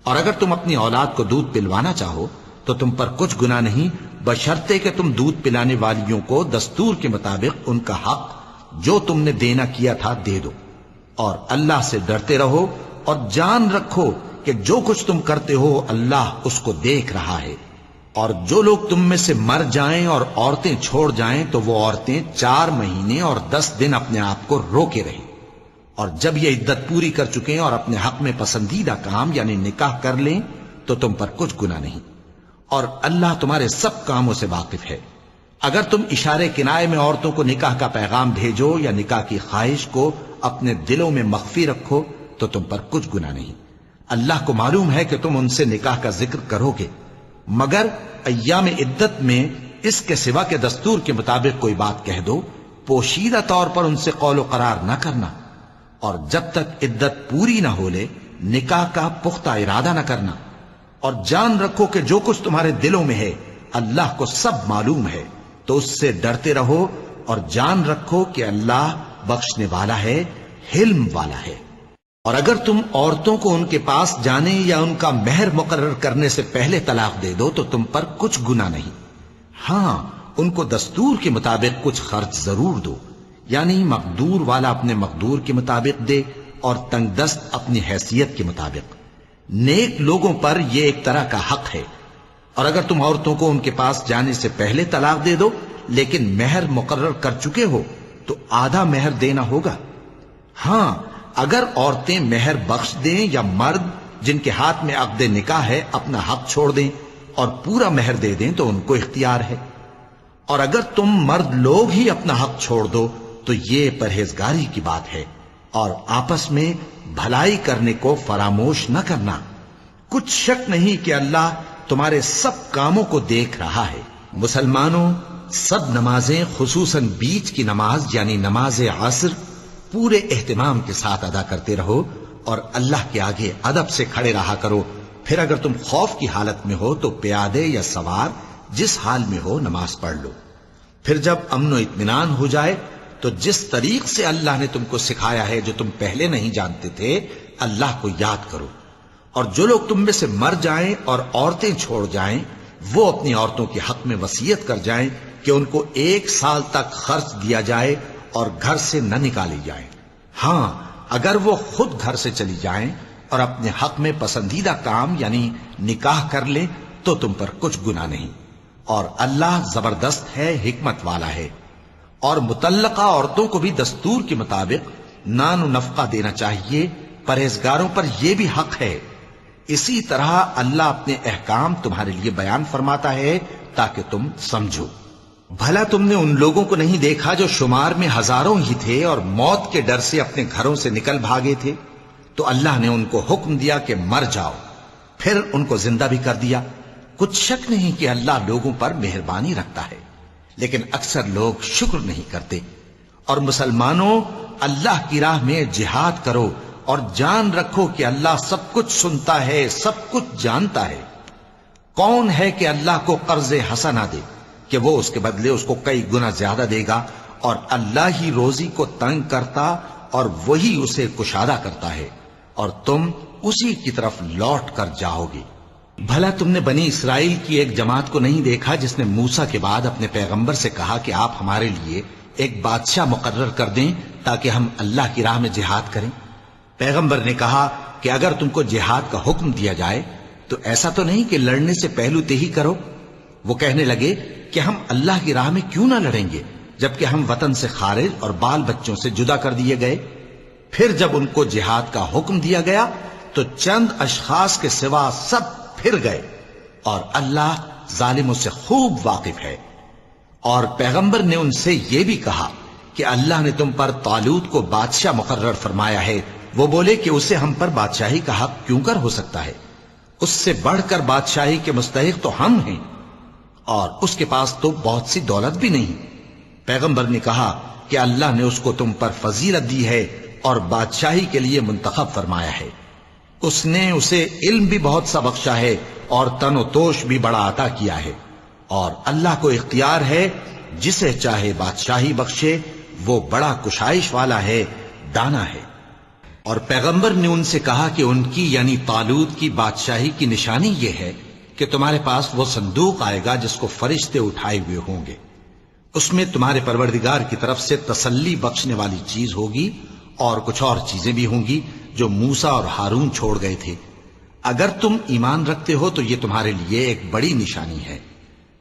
اور اگر تم اپنی اولاد کو دودھ پلوانا چاہو تو تم پر کچھ گناہ نہیں، بشرطے کہ تم دودھ پلانے والیوں کو دستور کے مطابق ان کا حق جو تم نے دینا کیا تھا دے دو۔ اور اللہ سے ڈرتے رہو اور جان رکھو کہ جو کچھ تم کرتے ہو اللہ اس کو دیکھ رہا ہے۔ اور جو لوگ تم میں سے مر جائیں اور عورتیں چھوڑ جائیں تو وہ عورتیں 4 مہینے اور 10 دن اپنے آپ کو روکے رہیں، اور جب یہ عدت پوری کر چکیں اور اپنے حق میں پسندیدہ کام یعنی نکاح کر لیں تو تم پر کچھ گناہ نہیں، اور اللہ تمہارے سب کاموں سے واقف ہے۔ اگر تم اشارے کنائے میں عورتوں کو نکاح کا پیغام بھیجو یا نکاح کی خواہش کو اپنے دلوں میں مخفی رکھو تو تم پر کچھ گناہ نہیں۔ اللہ کو معلوم ہے کہ تم ان سے نکاح کا ذکر کرو گے، مگر ایام عدت میں اس کے سوا کے دستور کے مطابق کوئی بات کہہ دو، پوشیدہ طور پر ان سے قول و قرار نہ کرنا، اور جب تک عدت پوری نہ ہو لے نکاح کا پختہ ارادہ نہ کرنا۔ اور جان رکھو کہ جو کچھ تمہارے دلوں میں ہے اللہ کو سب معلوم ہے، تو اس سے ڈرتے رہو اور جان رکھو کہ اللہ بخشنے والا ہے، حلم والا ہے۔ اور اگر تم عورتوں کو ان کے پاس جانے یا ان کا مہر مقرر کرنے سے پہلے طلاق دے دو تو تم پر کچھ گناہ نہیں، ہاں ان کو دستور کے مطابق کچھ خرچ ضرور دو، یعنی مقدور والا اپنے مقدور کے مطابق دے اور تنگ دست اپنی حیثیت کے مطابق۔ نیک لوگوں پر یہ ایک طرح کا حق ہے۔ اور اگر تم عورتوں کو ان کے پاس جانے سے پہلے طلاق دے دو لیکن مہر مقرر کر چکے ہو تو آدھا مہر دینا ہوگا۔ ہاں اگر عورتیں مہر بخش دیں یا مرد جن کے ہاتھ میں عقد نکاح ہے اپنا حق چھوڑ دیں اور پورا مہر دے دیں تو ان کو اختیار ہے۔ اور اگر تم مرد لوگ ہی اپنا حق چھوڑ دو تو یہ پرہیزگاری کی بات ہے، اور آپس میں بھلائی کرنے کو فراموش نہ کرنا۔ کچھ شک نہیں کہ اللہ تمہارے سب کاموں کو دیکھ رہا ہے۔ مسلمانوں، سب نمازیں خصوصاً بیچ کی نماز یعنی نماز عصر پورے اہتمام کے ساتھ ادا کرتے رہو، اور اللہ کے آگے ادب سے کھڑے رہا کرو۔ پھر اگر تم خوف کی حالت میں ہو تو پیادے یا سوار جس حال میں ہو نماز پڑھ لو۔ پھر جب امن و اطمینان ہو جائے تو جس طریق سے اللہ نے تم کو سکھایا ہے جو تم پہلے نہیں جانتے تھے اللہ کو یاد کرو۔ اور جو لوگ تم میں سے مر جائیں اور عورتیں چھوڑ جائیں وہ اپنی عورتوں کے حق میں وصیت کر جائیں کہ ان کو 1 سال تک خرچ دیا جائے اور گھر سے نہ نکالی جائیں۔ ہاں اگر وہ خود گھر سے چلی جائیں اور اپنے حق میں پسندیدہ کام یعنی نکاح کر لیں تو تم پر کچھ گناہ نہیں، اور اللہ زبردست ہے، حکمت والا ہے۔ اور مطلقہ عورتوں کو بھی دستور کے مطابق نان و نفقہ دینا چاہیے، پرہیزگاروں پر یہ بھی حق ہے۔ اسی طرح اللہ اپنے احکام تمہارے لیے بیان فرماتا ہے تاکہ تم سمجھو۔ بھلا تم نے ان لوگوں کو نہیں دیکھا جو شمار میں ہزاروں ہی تھے اور موت کے ڈر سے اپنے گھروں سے نکل بھاگے تھے، تو اللہ نے ان کو حکم دیا کہ مر جاؤ، پھر ان کو زندہ بھی کر دیا۔ کچھ شک نہیں کہ اللہ لوگوں پر مہربانی رکھتا ہے، لیکن اکثر لوگ شکر نہیں کرتے۔ اور مسلمانوں، اللہ کی راہ میں جہاد کرو اور جان رکھو کہ اللہ سب کچھ سنتا ہے، سب کچھ جانتا ہے۔ کون ہے کہ اللہ کو قرض حسنہ دے کہ وہ اس کے بدلے اس کو کئی گنا زیادہ دے گا، اور اللہ ہی روزی کو تنگ کرتا اور وہی اسے کشادہ کرتا ہے، اور تم اسی کی طرف لوٹ کر جاؤ گے۔ بھلا تم نے بنی اسرائیل کی ایک جماعت کو نہیں دیکھا جس نے موسیٰ کے بعد اپنے پیغمبر سے کہا کہ آپ ہمارے لیے ایک بادشاہ مقرر کر دیں تاکہ ہم اللہ کی راہ میں جہاد کریں؟ پیغمبر نے کہا کہ اگر تم کو جہاد کا حکم دیا جائے تو ایسا تو نہیں کہ لڑنے سے پہلو تہی کرو۔ وہ کہنے لگے کہ ہم اللہ کی راہ میں کیوں نہ لڑیں گے جبکہ ہم وطن سے خارج اور بال بچوں سے جدا کر دیے گئے۔ پھر جب ان کو جہاد کا حکم دیا گیا تو چند اشخاص کے سوا سب پھر گئے، اور اللہ ظالموں سے خوب واقف ہے۔ اور پیغمبر نے ان سے یہ بھی کہا کہ اللہ نے تم پر طالوت کو بادشاہ مقرر فرمایا ہے۔ وہ بولے کہ اسے ہم پر بادشاہی کا حق کیوں کر ہو سکتا ہے؟ اس سے بڑھ کر بادشاہی کے مستحق تو ہم ہیں، اور اس کے پاس تو بہت سی دولت بھی نہیں۔ پیغمبر نے کہا کہ اللہ نے اس کو تم پر فضیلت دی ہے اور بادشاہی کے لیے منتخب فرمایا ہے۔ اس نے اسے علم بھی بہت سا بخشا ہے اور تن و توش بھی بڑا عطا کیا ہے، اور اللہ کو اختیار ہے جسے چاہے بادشاہی بخشے، وہ بڑا کشائش والا ہے، دانا ہے۔ اور پیغمبر نے ان سے کہا کہ ان کی یعنی طالوت کی بادشاہی کی نشانی یہ ہے کہ تمہارے پاس وہ صندوق آئے گا جس کو فرشتے اٹھائے ہوئے ہوں گے۔ اس میں تمہارے پروردگار کی طرف سے تسلی بخشنے والی چیز ہوگی اور کچھ اور چیزیں بھی ہوں گی جو موسیٰ اور ہارون چھوڑ گئے تھے۔ اگر تم ایمان رکھتے ہو تو یہ تمہارے لیے ایک بڑی نشانی ہے۔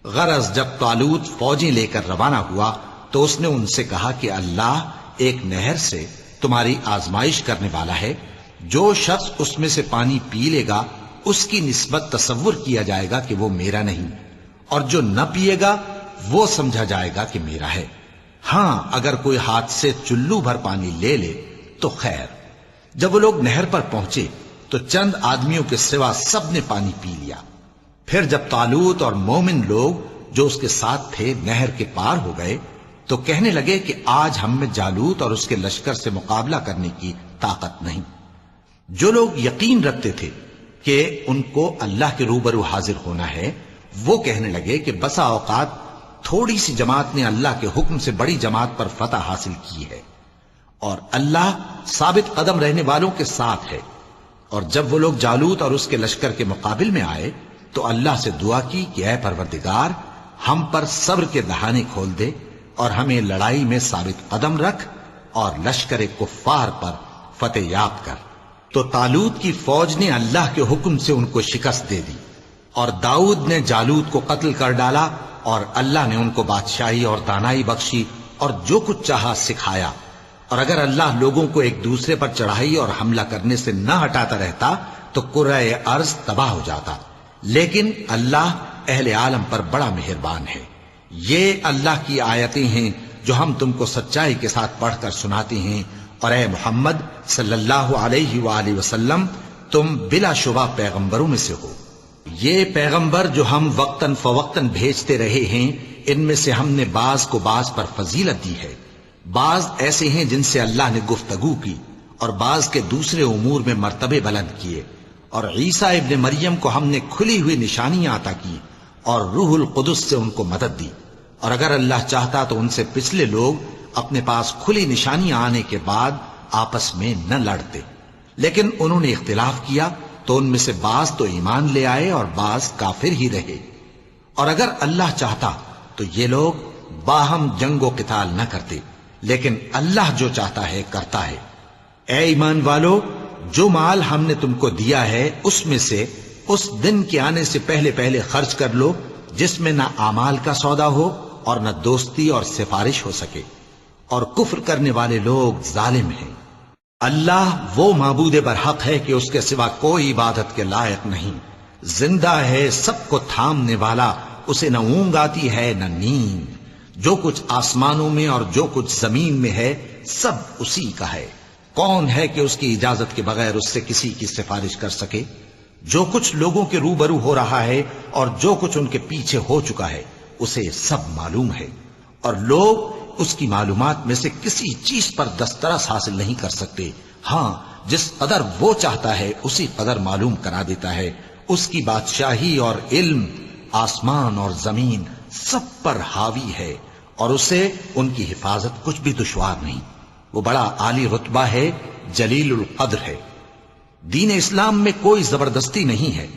غرض جب طالوت فوجیں لے کر روانہ ہوا تو اس نے ان سے کہا کہ اللہ ایک نہر سے تمہاری آزمائش کرنے والا ہے، جو شخص اس میں سے پانی پی لے گا اس کی نسبت تصور کیا جائے گا کہ وہ میرا نہیں، اور جو نہ پیے گا وہ سمجھا جائے گا کہ میرا ہے۔ ہاں اگر کوئی ہاتھ سے چلو بھر پانی لے لے تو خیر۔ جب وہ لوگ نہر پر پہنچے تو چند آدمیوں کے سوا سب نے پانی پی لیا۔ پھر جب طالوت اور مومن لوگ جو اس کے ساتھ تھے نہر کے پار ہو گئے تو کہنے لگے کہ آج ہم میں جالوت اور اس کے لشکر سے مقابلہ کرنے کی طاقت نہیں۔ جو لوگ یقین رکھتے تھے کہ ان کو اللہ کے روبرو حاضر ہونا ہے، وہ کہنے لگے کہ بسا اوقات تھوڑی سی جماعت نے اللہ کے حکم سے بڑی جماعت پر فتح حاصل کی ہے، اور اللہ ثابت قدم رہنے والوں کے ساتھ ہے۔ اور جب وہ لوگ جالوت اور اس کے لشکر کے مقابل میں آئے تو اللہ سے دعا کی کہ اے پروردگار، ہم پر صبر کے دہانے کھول دے اور ہمیں لڑائی میں ثابت قدم رکھ اور لشکر کفار پر فتح یاب کر۔ تو طالوت کی فوج نے اللہ کے حکم سے ان کو شکست دے دی، اور داؤد نے جالوت کو قتل کر ڈالا، اور اللہ نے ان کو بادشاہی اور دانائی بخشی اور جو کچھ چاہا سکھایا۔ اور اگر اللہ لوگوں کو ایک دوسرے پر چڑھائی اور حملہ کرنے سے نہ ہٹاتا رہتا تو کرۂ ارض تباہ ہو جاتا، لیکن اللہ اہل عالم پر بڑا مہربان ہے۔ یہ اللہ کی آیتیں ہیں جو ہم تم کو سچائی کے ساتھ پڑھ کر سناتے ہیں، اور اے محمد صلی اللہ علیہ وآلہ وسلم تم بلا شبہ پیغمبروں میں سے ہو۔ یہ پیغمبر جو ہم وقتاً فوقتاً بھیجتے رہے ہیں، ان میں سے ہم نے بعض کو بعض پر فضیلت دی ہے۔ بعض ایسے ہیں جن سے اللہ نے گفتگو کی، اور بعض کے دوسرے امور میں مرتبے بلند کیے۔ اور عیسیٰ ابن مریم کو ہم نے کھلی ہوئی نشانیاں عطا کی اور روح القدس سے ان کو مدد دی، اور اگر اللہ چاہتا تو ان سے پچھلے لوگ اپنے پاس کھلی نشانیاں آنے کے بعد آپس میں نہ لڑتے، لیکن انہوں نے اختلاف کیا تو ان میں سے بعض تو ایمان لے آئے اور بعض کافر ہی رہے۔ اور اگر اللہ چاہتا تو یہ لوگ باہم جنگ و قتال نہ کرتے، لیکن اللہ جو چاہتا ہے کرتا ہے۔ اے ایمان والو، جو مال ہم نے تم کو دیا ہے اس میں سے اس دن کے آنے سے پہلے پہلے خرچ کر لو جس میں نہ اعمال کا سودا ہو اور نہ دوستی اور سفارش ہو سکے، اور کفر کرنے والے لوگ ظالم ہیں۔ اللہ وہ معبود برحق ہے کہ اس کے سوا کوئی عبادت کے لائق نہیں، زندہ ہے، سب کو تھامنے والا، اسے نہ اونگ آتی ہے نہ نیند۔ جو کچھ آسمانوں میں اور جو کچھ زمین میں ہے سب اسی کا ہے۔ کون ہے کہ اس کی اجازت کے بغیر اس سے کسی کی سفارش کر سکے؟ جو کچھ لوگوں کے روبرو ہو رہا ہے اور جو کچھ ان کے پیچھے ہو چکا ہے اسے سب معلوم ہے، اور لوگ اس کی معلومات میں سے کسی چیز پر دسترس حاصل نہیں کر سکتے۔ ہاں جس قدر وہ چاہتا ہے اسی قدر معلوم کرا دیتا ہے۔ اس کی بادشاہی اور علم آسمان اور زمین سب پر حاوی ہے، اور اسے ان کی حفاظت کچھ بھی دشوار نہیں۔ وہ بڑا عالی رتبہ ہے، جلیل القدر ہے۔ دین اسلام میں کوئی زبردستی نہیں ہے،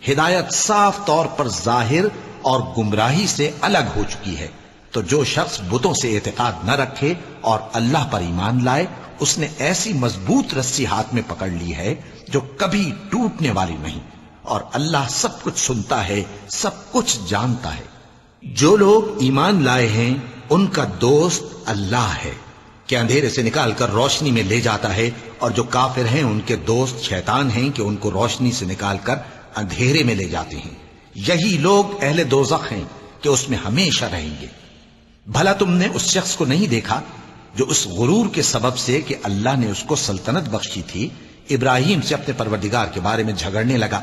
ہدایت صاف طور پر ظاہر اور گمراہی سے الگ ہو چکی ہے۔ تو جو شخص بتوں سے اعتقاد نہ رکھے اور اللہ پر ایمان لائے، اس نے ایسی مضبوط رسی ہاتھ میں پکڑ لی ہے جو کبھی ٹوٹنے والی نہیں، اور اللہ سب کچھ سنتا ہے، سب کچھ جانتا ہے۔ جو لوگ ایمان لائے ہیں ان کا دوست اللہ ہے کہ اندھیرے سے نکال کر روشنی میں لے جاتا ہے، اور جو کافر ہیں ان کے دوست شیطان ہیں کہ ان کو روشنی سے نکال کر اندھیرے میں لے جاتے ہیں۔ یہی لوگ اہل دوزخ ہیں کہ اس میں ہمیشہ رہیں گے۔ بھلا تم نے اس شخص کو نہیں دیکھا جو اس غرور کے سبب سے کہ اللہ نے اس کو سلطنت بخشی تھی، ابراہیم سے اپنے پروردگار کے بارے میں جھگڑنے لگا؟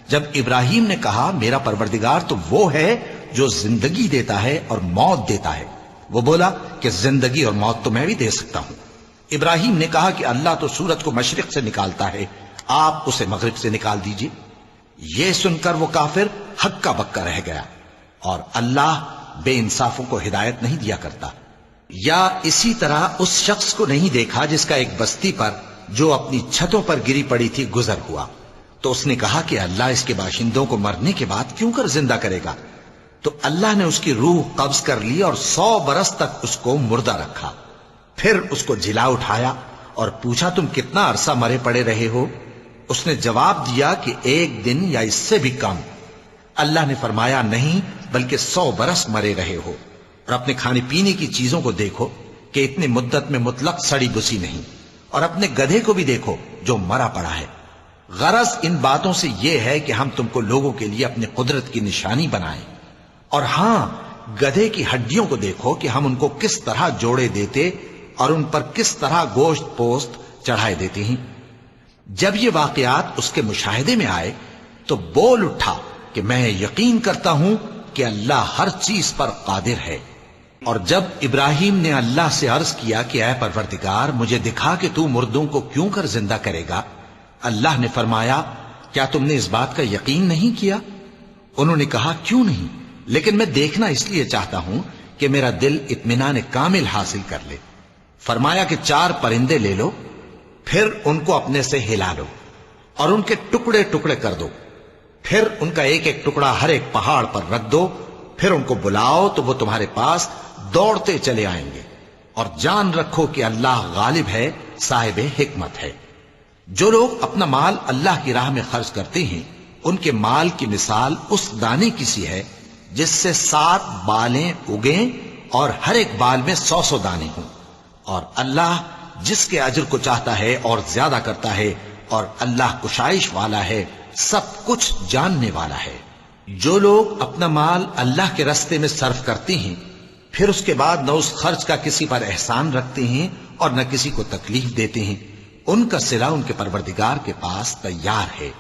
جب ابراہیم نے کہا میرا پروردگار تو وہ ہے جو زندگی دیتا ہے اور موت دیتا ہے، وہ بولا کہ زندگی اور موت تو میں بھی دے سکتا ہوں۔ ابراہیم نے کہا کہ اللہ تو سورج کو مشرق سے نکالتا ہے، آپ اسے مغرب سے نکال دیجئے۔ یہ سن کر وہ کافر ہکا بکا رہ گیا، اور اللہ بے انصافوں کو ہدایت نہیں دیا کرتا۔ یا اسی طرح اس شخص کو نہیں دیکھا جس کا ایک بستی پر جو اپنی چھتوں پر گری پڑی تھی گزر ہوا، تو اس نے کہا کہ اللہ اس کے باشندوں کو مرنے کے بعد کیوں کر زندہ کرے گا؟ تو اللہ نے اس کی روح قبض کر لی اور 100 برس تک اس کو مردہ رکھا۔ پھر اس کو جلا اٹھایا اور پوچھا تم کتنا عرصہ مرے پڑے رہے ہو؟ اس نے جواب دیا کہ 1 دن یا اس سے بھی کم۔ اللہ نے فرمایا نہیں بلکہ 100 برس مرے رہے ہو، اور اپنے کھانے پینے کی چیزوں کو دیکھو کہ اتنی مدت میں مطلق سڑی بسی نہیں، اور اپنے گدھے کو بھی دیکھو جو مرا پڑا ہے۔ غرض ان باتوں سے یہ ہے کہ ہم تم کو لوگوں کے لیے اپنی قدرت کی نشانی بنائیں، اور ہاں گدھے کی ہڈیوں کو دیکھو کہ ہم ان کو کس طرح جوڑے دیتے اور ان پر کس طرح گوشت پوست چڑھائے دیتے ہیں۔ جب یہ واقعات اس کے مشاہدے میں آئے تو بول اٹھا کہ میں یقین کرتا ہوں کہ اللہ ہر چیز پر قادر ہے۔ اور جب ابراہیم نے اللہ سے عرض کیا کہ اے پروردگار مجھے دکھا کہ تو مردوں کو کیوں کر زندہ کرے گا، اللہ نے فرمایا کیا تم نے اس بات کا یقین نہیں کیا؟ انہوں نے کہا کیوں نہیں، لیکن میں دیکھنا اس لیے چاہتا ہوں کہ میرا دل اطمینان کامل حاصل کر لے۔ فرمایا کہ 4 پرندے لے لو، پھر ان کو اپنے سے ہلا لو اور ان کے ٹکڑے ٹکڑے کر دو، پھر ان کا ایک ایک ٹکڑا ہر ایک پہاڑ پر رکھ دو، پھر ان کو بلاؤ تو وہ تمہارے پاس دوڑتے چلے آئیں گے، اور جان رکھو کہ اللہ غالب ہے، صاحب حکمت ہے۔ جو لوگ اپنا مال اللہ کی راہ میں خرچ کرتے ہیں ان کے مال کی مثال اس دانے کی سی ہے جس سے 7 بالیں اگیں اور ہر ایک بال میں 100 دانے ہوں، اور اللہ جس کے اجر کو چاہتا ہے اور زیادہ کرتا ہے، اور اللہ کشائش والا ہے، سب کچھ جاننے والا ہے۔ جو لوگ اپنا مال اللہ کے راستے میں صرف کرتے ہیں پھر اس کے بعد نہ اس خرچ کا کسی پر احسان رکھتے ہیں اور نہ کسی کو تکلیف دیتے ہیں، ان کا صلہ ان کے پروردگار کے پاس تیار ہے،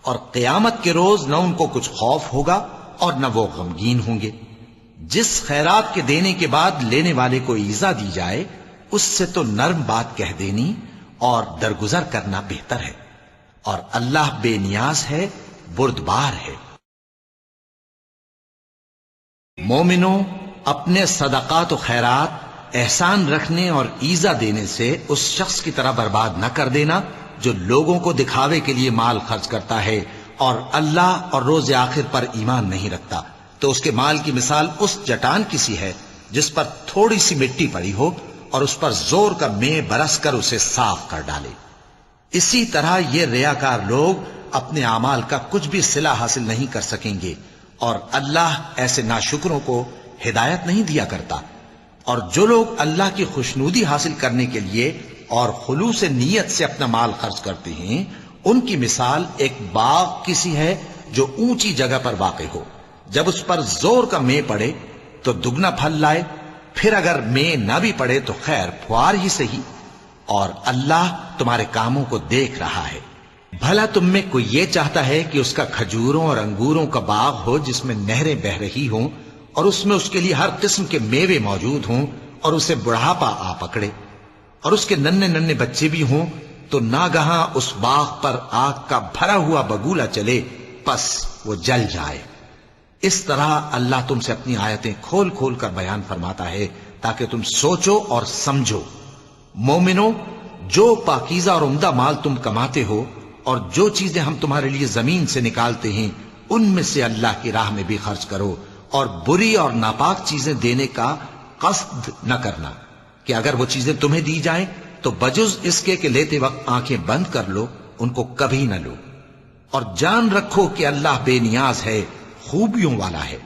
اور قیامت کے روز نہ ان کو کچھ خوف ہوگا اور نہ وہ غمگین ہوں گے۔ جس خیرات کے دینے کے بعد لینے والے کو ایذا دی جائے اس سے تو نرم بات کہہ دینی اور درگزر کرنا بہتر ہے، اور اللہ بے نیاز ہے، بردبار ہے۔ مومنوں، اپنے صدقات و خیرات احسان رکھنے اور ایذا دینے سے اس شخص کی طرح برباد نہ کر دینا جو لوگوں کو دکھاوے کے لیے مال خرچ کرتا ہے اور اللہ اور روز آخر پر ایمان نہیں رکھتا، تو اس کے مال کی مثال اس چٹان کی سی ہے جس پر تھوڑی سی مٹی پڑی ہو اور اس پر زور کا مے برس کر اسے صاف کر ڈالے۔ اسی طرح یہ ریاکار لوگ اپنے اعمال کا کچھ بھی صلہ حاصل نہیں کر سکیں گے، اور اللہ ایسے ناشکروں کو ہدایت نہیں دیا کرتا۔ اور جو لوگ اللہ کی خوشنودی حاصل کرنے کے لیے اور خلوص نیت سے اپنا مال خرچ کرتے ہیں ان کی مثال ایک باغ کی سی ہے جو اونچی جگہ پر واقع ہو، جب اس پر زور کا مے پڑے تو دگنا پھل لائے، پھر اگر مے نہ بھی پڑے تو خیر پھوار ہی صحیح، اور اللہ تمہارے کاموں کو دیکھ رہا ہے۔ بھلا تم میں کوئی یہ چاہتا ہے کہ اس کا کھجوروں اور انگوروں کا باغ ہو جس میں نہریں بہہ رہی ہوں اور اس میں اس کے لیے ہر قسم کے میوے موجود ہوں، اور اسے بڑھاپا آ پکڑے اور اس کے ننھے ننھے بچے بھی ہوں، تو ناگہاں اس باغ پر آگ کا بھرا ہوا بگولا چلے، پس وہ جل جائے۔ اس طرح اللہ تم سے اپنی آیتیں کھول کھول کر بیان فرماتا ہے تاکہ تم سوچو اور سمجھو۔ مومنوں، جو پاکیزہ اور عمدہ مال تم کماتے ہو اور جو چیزیں ہم تمہارے لیے زمین سے نکالتے ہیں ان میں سے اللہ کی راہ میں بھی خرچ کرو، اور بری اور ناپاک چیزیں دینے کا قصد نہ کرنا کہ اگر وہ چیزیں تمہیں دی جائیں تو بجز اس کے کہ لیتے وقت آنکھیں بند کر لو، ان کو کبھی نہ لو، اور جان رکھو کہ اللہ بے نیاز ہے، خوبیوں والا ہے۔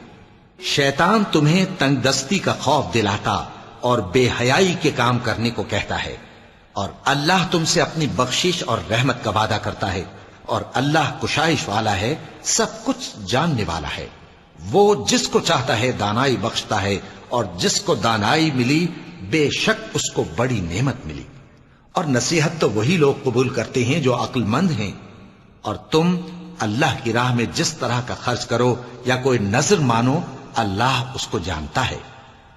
شیطان تمہیں تنگ دستی کا خوف دلاتا اور بے حیائی کے کام کرنے کو کہتا ہے، اور اللہ تم سے اپنی بخشش اور رحمت کا وعدہ کرتا ہے، اور اللہ کشائش والا ہے، سب کچھ جاننے والا ہے۔ وہ جس کو چاہتا ہے دانائی بخشتا ہے، اور جس کو دانائی ملی بے شک اس کو بڑی نعمت ملی۔ اور نصیحت تو وہی لوگ قبول کرتے ہیں جو عقل مند ہیں، اور تم اللہ کی راہ میں جس طرح کا خرچ کرو یا کوئی نذر مانو، اللہ اس کو جانتا ہے،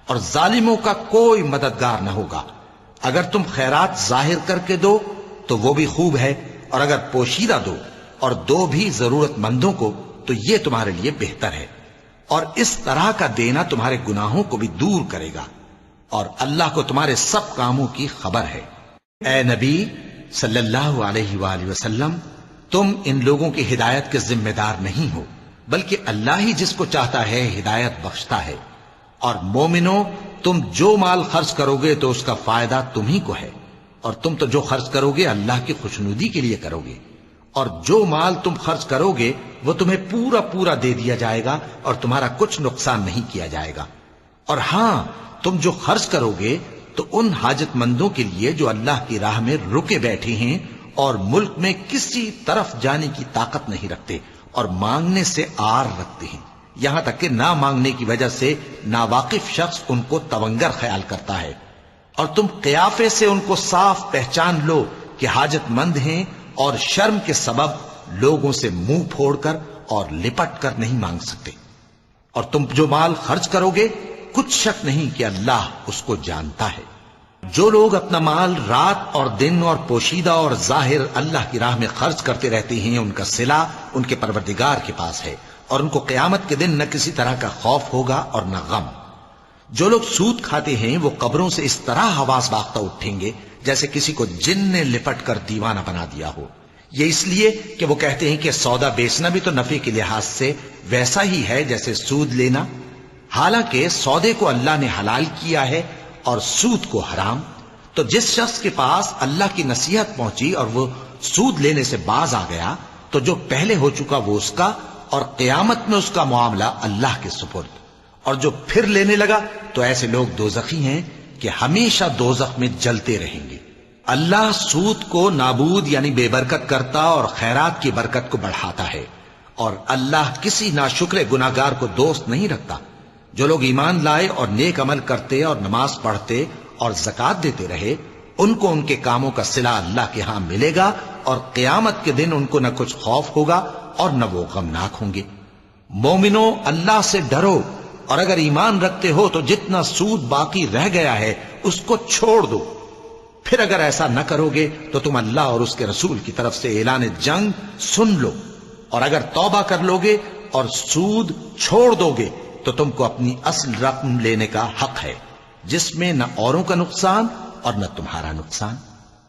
اور ظالموں کا کوئی مددگار نہ ہوگا۔ اگر تم خیرات ظاہر کر کے دو تو وہ بھی خوب ہے، اور اگر پوشیدہ دو اور دو بھی ضرورت مندوں کو تو یہ تمہارے لیے بہتر ہے، اور اس طرح کا دینا تمہارے گناہوں کو بھی دور کرے گا، اور اللہ کو تمہارے سب کاموں کی خبر ہے۔ اے نبی صلی اللہ علیہ وآلہ وسلم، تم ان لوگوں کی ہدایت کے ذمہ دار نہیں ہو، بلکہ اللہ ہی جس کو چاہتا ہے ہدایت بخشتا ہے۔ اور مومنو، تم جو مال خرچ کرو گے تو اس کا فائدہ تمہیں کو ہے، اور تم تو جو خرچ کرو گے اللہ کی خوشنودی کے لیے کرو گے، اور جو مال تم خرچ کرو گے وہ تمہیں پورا پورا دے دیا جائے گا، اور تمہارا کچھ نقصان نہیں کیا جائے گا۔ اور ہاں، تم جو خرچ کرو گے تو ان حاجت مندوں کے لیے جو اللہ کی راہ میں رکے بیٹھے ہیں اور ملک میں کسی طرف جانے کی طاقت نہیں رکھتے اور مانگنے سے آر رکھتے ہیں، یہاں تک کہ نہ مانگنے کی وجہ سے ناواقف شخص ان کو تونگر خیال کرتا ہے، اور تم قیافے سے ان کو صاف پہچان لو کہ حاجت مند ہیں، اور شرم کے سبب لوگوں سے منہ پھوڑ کر اور لپٹ کر نہیں مانگ سکتے۔ اور تم جو مال خرچ کرو گے کچھ شک نہیں کہ اللہ اس کو جانتا ہے۔ جو لوگ اپنا مال رات اور دن اور پوشیدہ اور ظاہر اللہ کی راہ میں خرچ کرتے رہتے ہیں، ان کا صلہ ان کے پروردگار کے پاس ہے، اور ان کو قیامت کے دن نہ کسی طرح کا خوف ہوگا اور نہ غم۔ جو لوگ سود کھاتے ہیں وہ قبروں سے اس طرح حواس باختہ اٹھیں گے جیسے کسی کو جن نے لپٹ کر دیوانہ بنا دیا ہو، یہ اس لیے کہ وہ کہتے ہیں کہ سودا بیچنا بھی تو نفع کے لحاظ سے ویسا ہی ہے جیسے سود لینا، حالانکہ سودے کو اللہ نے حلال کیا ہے اور سود کو حرام۔ تو جس شخص کے پاس اللہ کی نصیحت پہنچی اور وہ سود لینے سے باز آ گیا تو جو پہلے ہو چکا وہ اس کا، اور قیامت میں اس کا معاملہ اللہ کے سپرد۔ اور جو پھر لینے لگا تو ایسے لوگ دوزخی ہیں کہ ہمیشہ دوزخ میں جلتے رہیں گے۔ اللہ سود کو نابود یعنی بے برکت کرتا اور خیرات کی برکت کو بڑھاتا ہے، اور اللہ کسی ناشکر گناہگار کو دوست نہیں رکھتا۔ جو لوگ ایمان لائے اور نیک عمل کرتے اور نماز پڑھتے اور زکوٰۃ دیتے رہے، ان کو ان کے کاموں کا صلہ اللہ کے ہاں ملے گا، اور قیامت کے دن ان کو نہ کچھ خوف ہوگا اور نہ وہ غمناک ہوں گے۔ مومنو، اللہ سے ڈرو، اور اگر ایمان رکھتے ہو تو جتنا سود باقی رہ گیا ہے اس کو چھوڑ دو۔ پھر اگر ایسا نہ کرو گے تو تم اللہ اور اس کے رسول کی طرف سے اعلان جنگ سن لو، اور اگر توبہ کر لو گے اور سود چھوڑ دو گے تو تم کو اپنی اصل رقم لینے کا حق ہے، جس میں نہ اوروں کا نقصان اور نہ تمہارا نقصان۔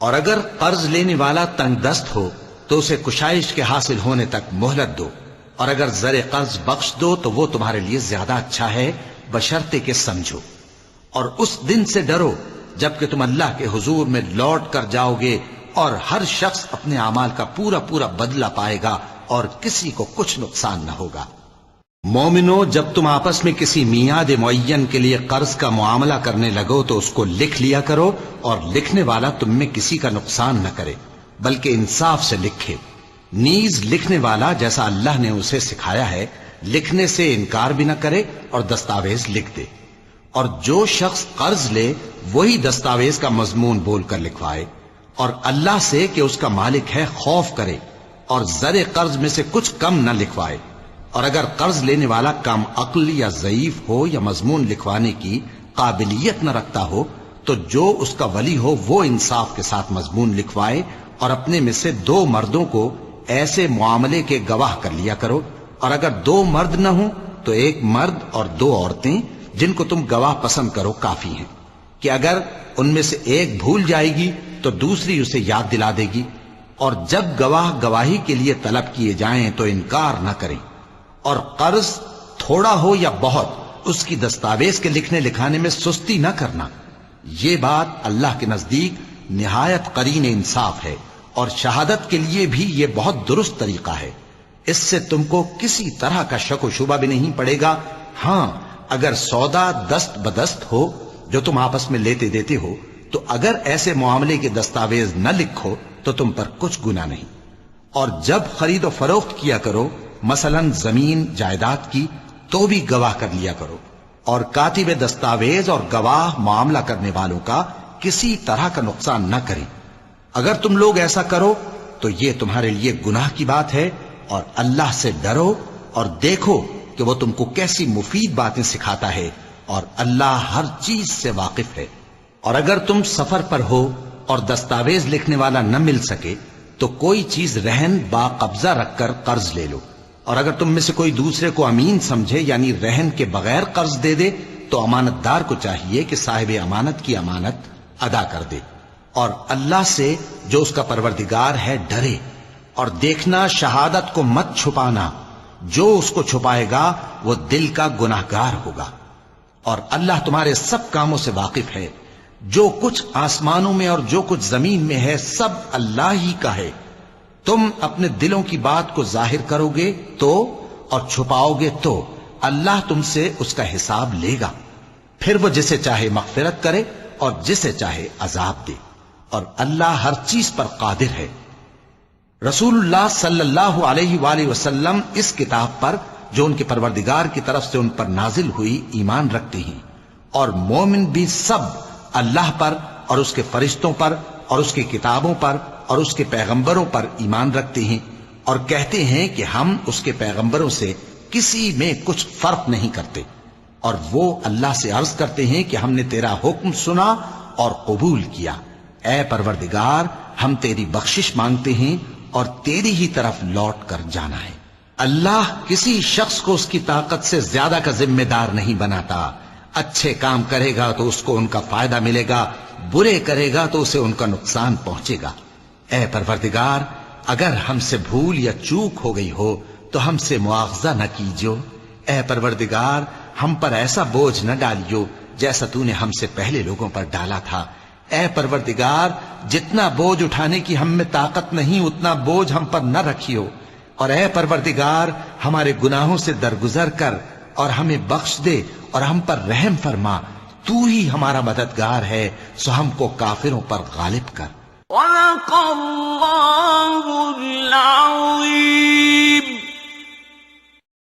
اور اگر قرض لینے والا تنگ دست ہو تو اسے کشائش کے حاصل ہونے تک مہلت دو، اور اگر زر قرض بخش دو تو وہ تمہارے لیے زیادہ اچھا ہے، بشرطے کہ سمجھو۔ اور اس دن سے ڈرو جبکہ تم اللہ کے حضور میں لوٹ کر جاؤ گے، اور ہر شخص اپنے اعمال کا پورا پورا بدلہ پائے گا، اور کسی کو کچھ نقصان نہ ہوگا۔ مومنو، جب تم آپس میں کسی میعاد معین کے لیے قرض کا معاملہ کرنے لگو تو اس کو لکھ لیا کرو، اور لکھنے والا تم میں کسی کا نقصان نہ کرے بلکہ انصاف سے لکھے۔ نیز لکھنے والا جیسا اللہ نے اسے سکھایا ہے لکھنے سے انکار بھی نہ کرے اور دستاویز لکھ دے۔ اور جو شخص قرض لے وہی دستاویز کا مضمون بول کر لکھوائے، اور اللہ سے کہ اس کا مالک ہے خوف کرے، اور زر قرض میں سے کچھ کم نہ لکھوائے۔ اور اگر قرض لینے والا کم عقل یا ضعیف ہو یا مضمون لکھوانے کی قابلیت نہ رکھتا ہو تو جو اس کا ولی ہو وہ انصاف کے ساتھ مضمون لکھوائے، اور اپنے میں سے 2 مردوں کو ایسے معاملے کے گواہ کر لیا کرو، اور اگر 2 مرد نہ ہوں تو 1 مرد اور 2 عورتیں جن کو تم گواہ پسند کرو کافی ہیں، کہ اگر ان میں سے ایک بھول جائے گی تو دوسری اسے یاد دلا دے گی، اور جب گواہ گواہی کے لیے طلب کیے جائیں تو انکار نہ کریں، اور قرض تھوڑا ہو یا بہت اس کی دستاویز کے لکھنے لکھانے میں سستی نہ کرنا. یہ بات اللہ کے نزدیک نہایت قرین انصاف ہے اور شہادت کے لیے بھی یہ بہت درست طریقہ ہے. اس سے تم کو کسی طرح کا شک و شبہ بھی نہیں پڑے گا. ہاں اگر سودا دست بدست ہو جو تم آپس میں لیتے دیتے ہو تو اگر ایسے معاملے کے دستاویز نہ لکھو تو تم پر کچھ گناہ نہیں. اور جب خرید و فروخت کیا کرو مثلا زمین جائیداد کی تو بھی گواہ کر لیا کرو. اور کاتب دستاویز اور گواہ معاملہ کرنے والوں کا کسی طرح کا نقصان نہ کریں. اگر تم لوگ ایسا کرو تو یہ تمہارے لیے گناہ کی بات ہے. اور اللہ سے ڈرو اور دیکھو کہ وہ تم کو کیسی مفید باتیں سکھاتا ہے اور اللہ ہر چیز سے واقف ہے. اور اگر تم سفر پر ہو اور دستاویز لکھنے والا نہ مل سکے تو کوئی چیز رہن با قبضہ رکھ کر قرض لے لو. اور اگر تم میں سے کوئی دوسرے کو امین سمجھے یعنی رہن کے بغیر قرض دے دے تو امانت دار کو چاہیے کہ صاحب امانت کی امانت ادا کر دے. اور اللہ سے جو اس کا پروردگار ہے ڈرے. اور دیکھنا شہادت کو مت چھپانا، جو اس کو چھپائے گا وہ دل کا گناہگار ہوگا. اور اللہ تمہارے سب کاموں سے واقف ہے. جو کچھ آسمانوں میں اور جو کچھ زمین میں ہے سب اللہ ہی کا ہے. تم اپنے دلوں کی بات کو ظاہر کرو گے تو اور چھپاؤ گے تو اللہ تم سے اس کا حساب لے گا. پھر وہ جسے چاہے مغفرت کرے اور جسے چاہے عذاب دے. اور اللہ ہر چیز پر قادر ہے. رسول اللہ صلی اللہ علیہ وآلہ وسلم اس کتاب پر جو ان کے پروردگار کی طرف سے ان پر نازل ہوئی ایمان رکھتے ہیں. اور مومن بھی سب اللہ پر اور اس کے فرشتوں پر اور اس کی کتابوں پر اور اس کے پیغمبروں پر ایمان رکھتے ہیں اور کہتے ہیں کہ ہم اس کے پیغمبروں سے کسی میں کچھ فرق نہیں کرتے. اور وہ اللہ سے عرض کرتے ہیں کہ ہم نے تیرا حکم سنا اور قبول کیا. اے پروردگار ہم تیری بخشش مانگتے ہیں اور تیری ہی طرف لوٹ کر جانا ہے. اللہ کسی شخص کو اس کی طاقت سے زیادہ کا ذمہ دار نہیں بناتا. اچھے کام کرے گا تو اس کو ان کا فائدہ ملے گا، برے کرے گا تو اسے ان کا نقصان پہنچے گا. اے پروردگار اگر ہم سے بھول یا چوک ہو گئی ہو تو ہم سے مواخذہ نہ کیجو. اے پروردگار ہم پر ایسا بوجھ نہ ڈالیو جیسا تو نے ہم سے پہلے لوگوں پر ڈالا تھا. اے پروردگار جتنا بوجھ اٹھانے کی ہم میں طاقت نہیں اتنا بوجھ ہم پر نہ رکھیو. اور اے پروردگار ہمارے گناہوں سے درگزر کر اور ہمیں بخش دے اور ہم پر رحم فرما. تو ہی ہمارا مددگار ہے سو ہم کو کافروں پر غالب کر. صدق اللہ العظیم.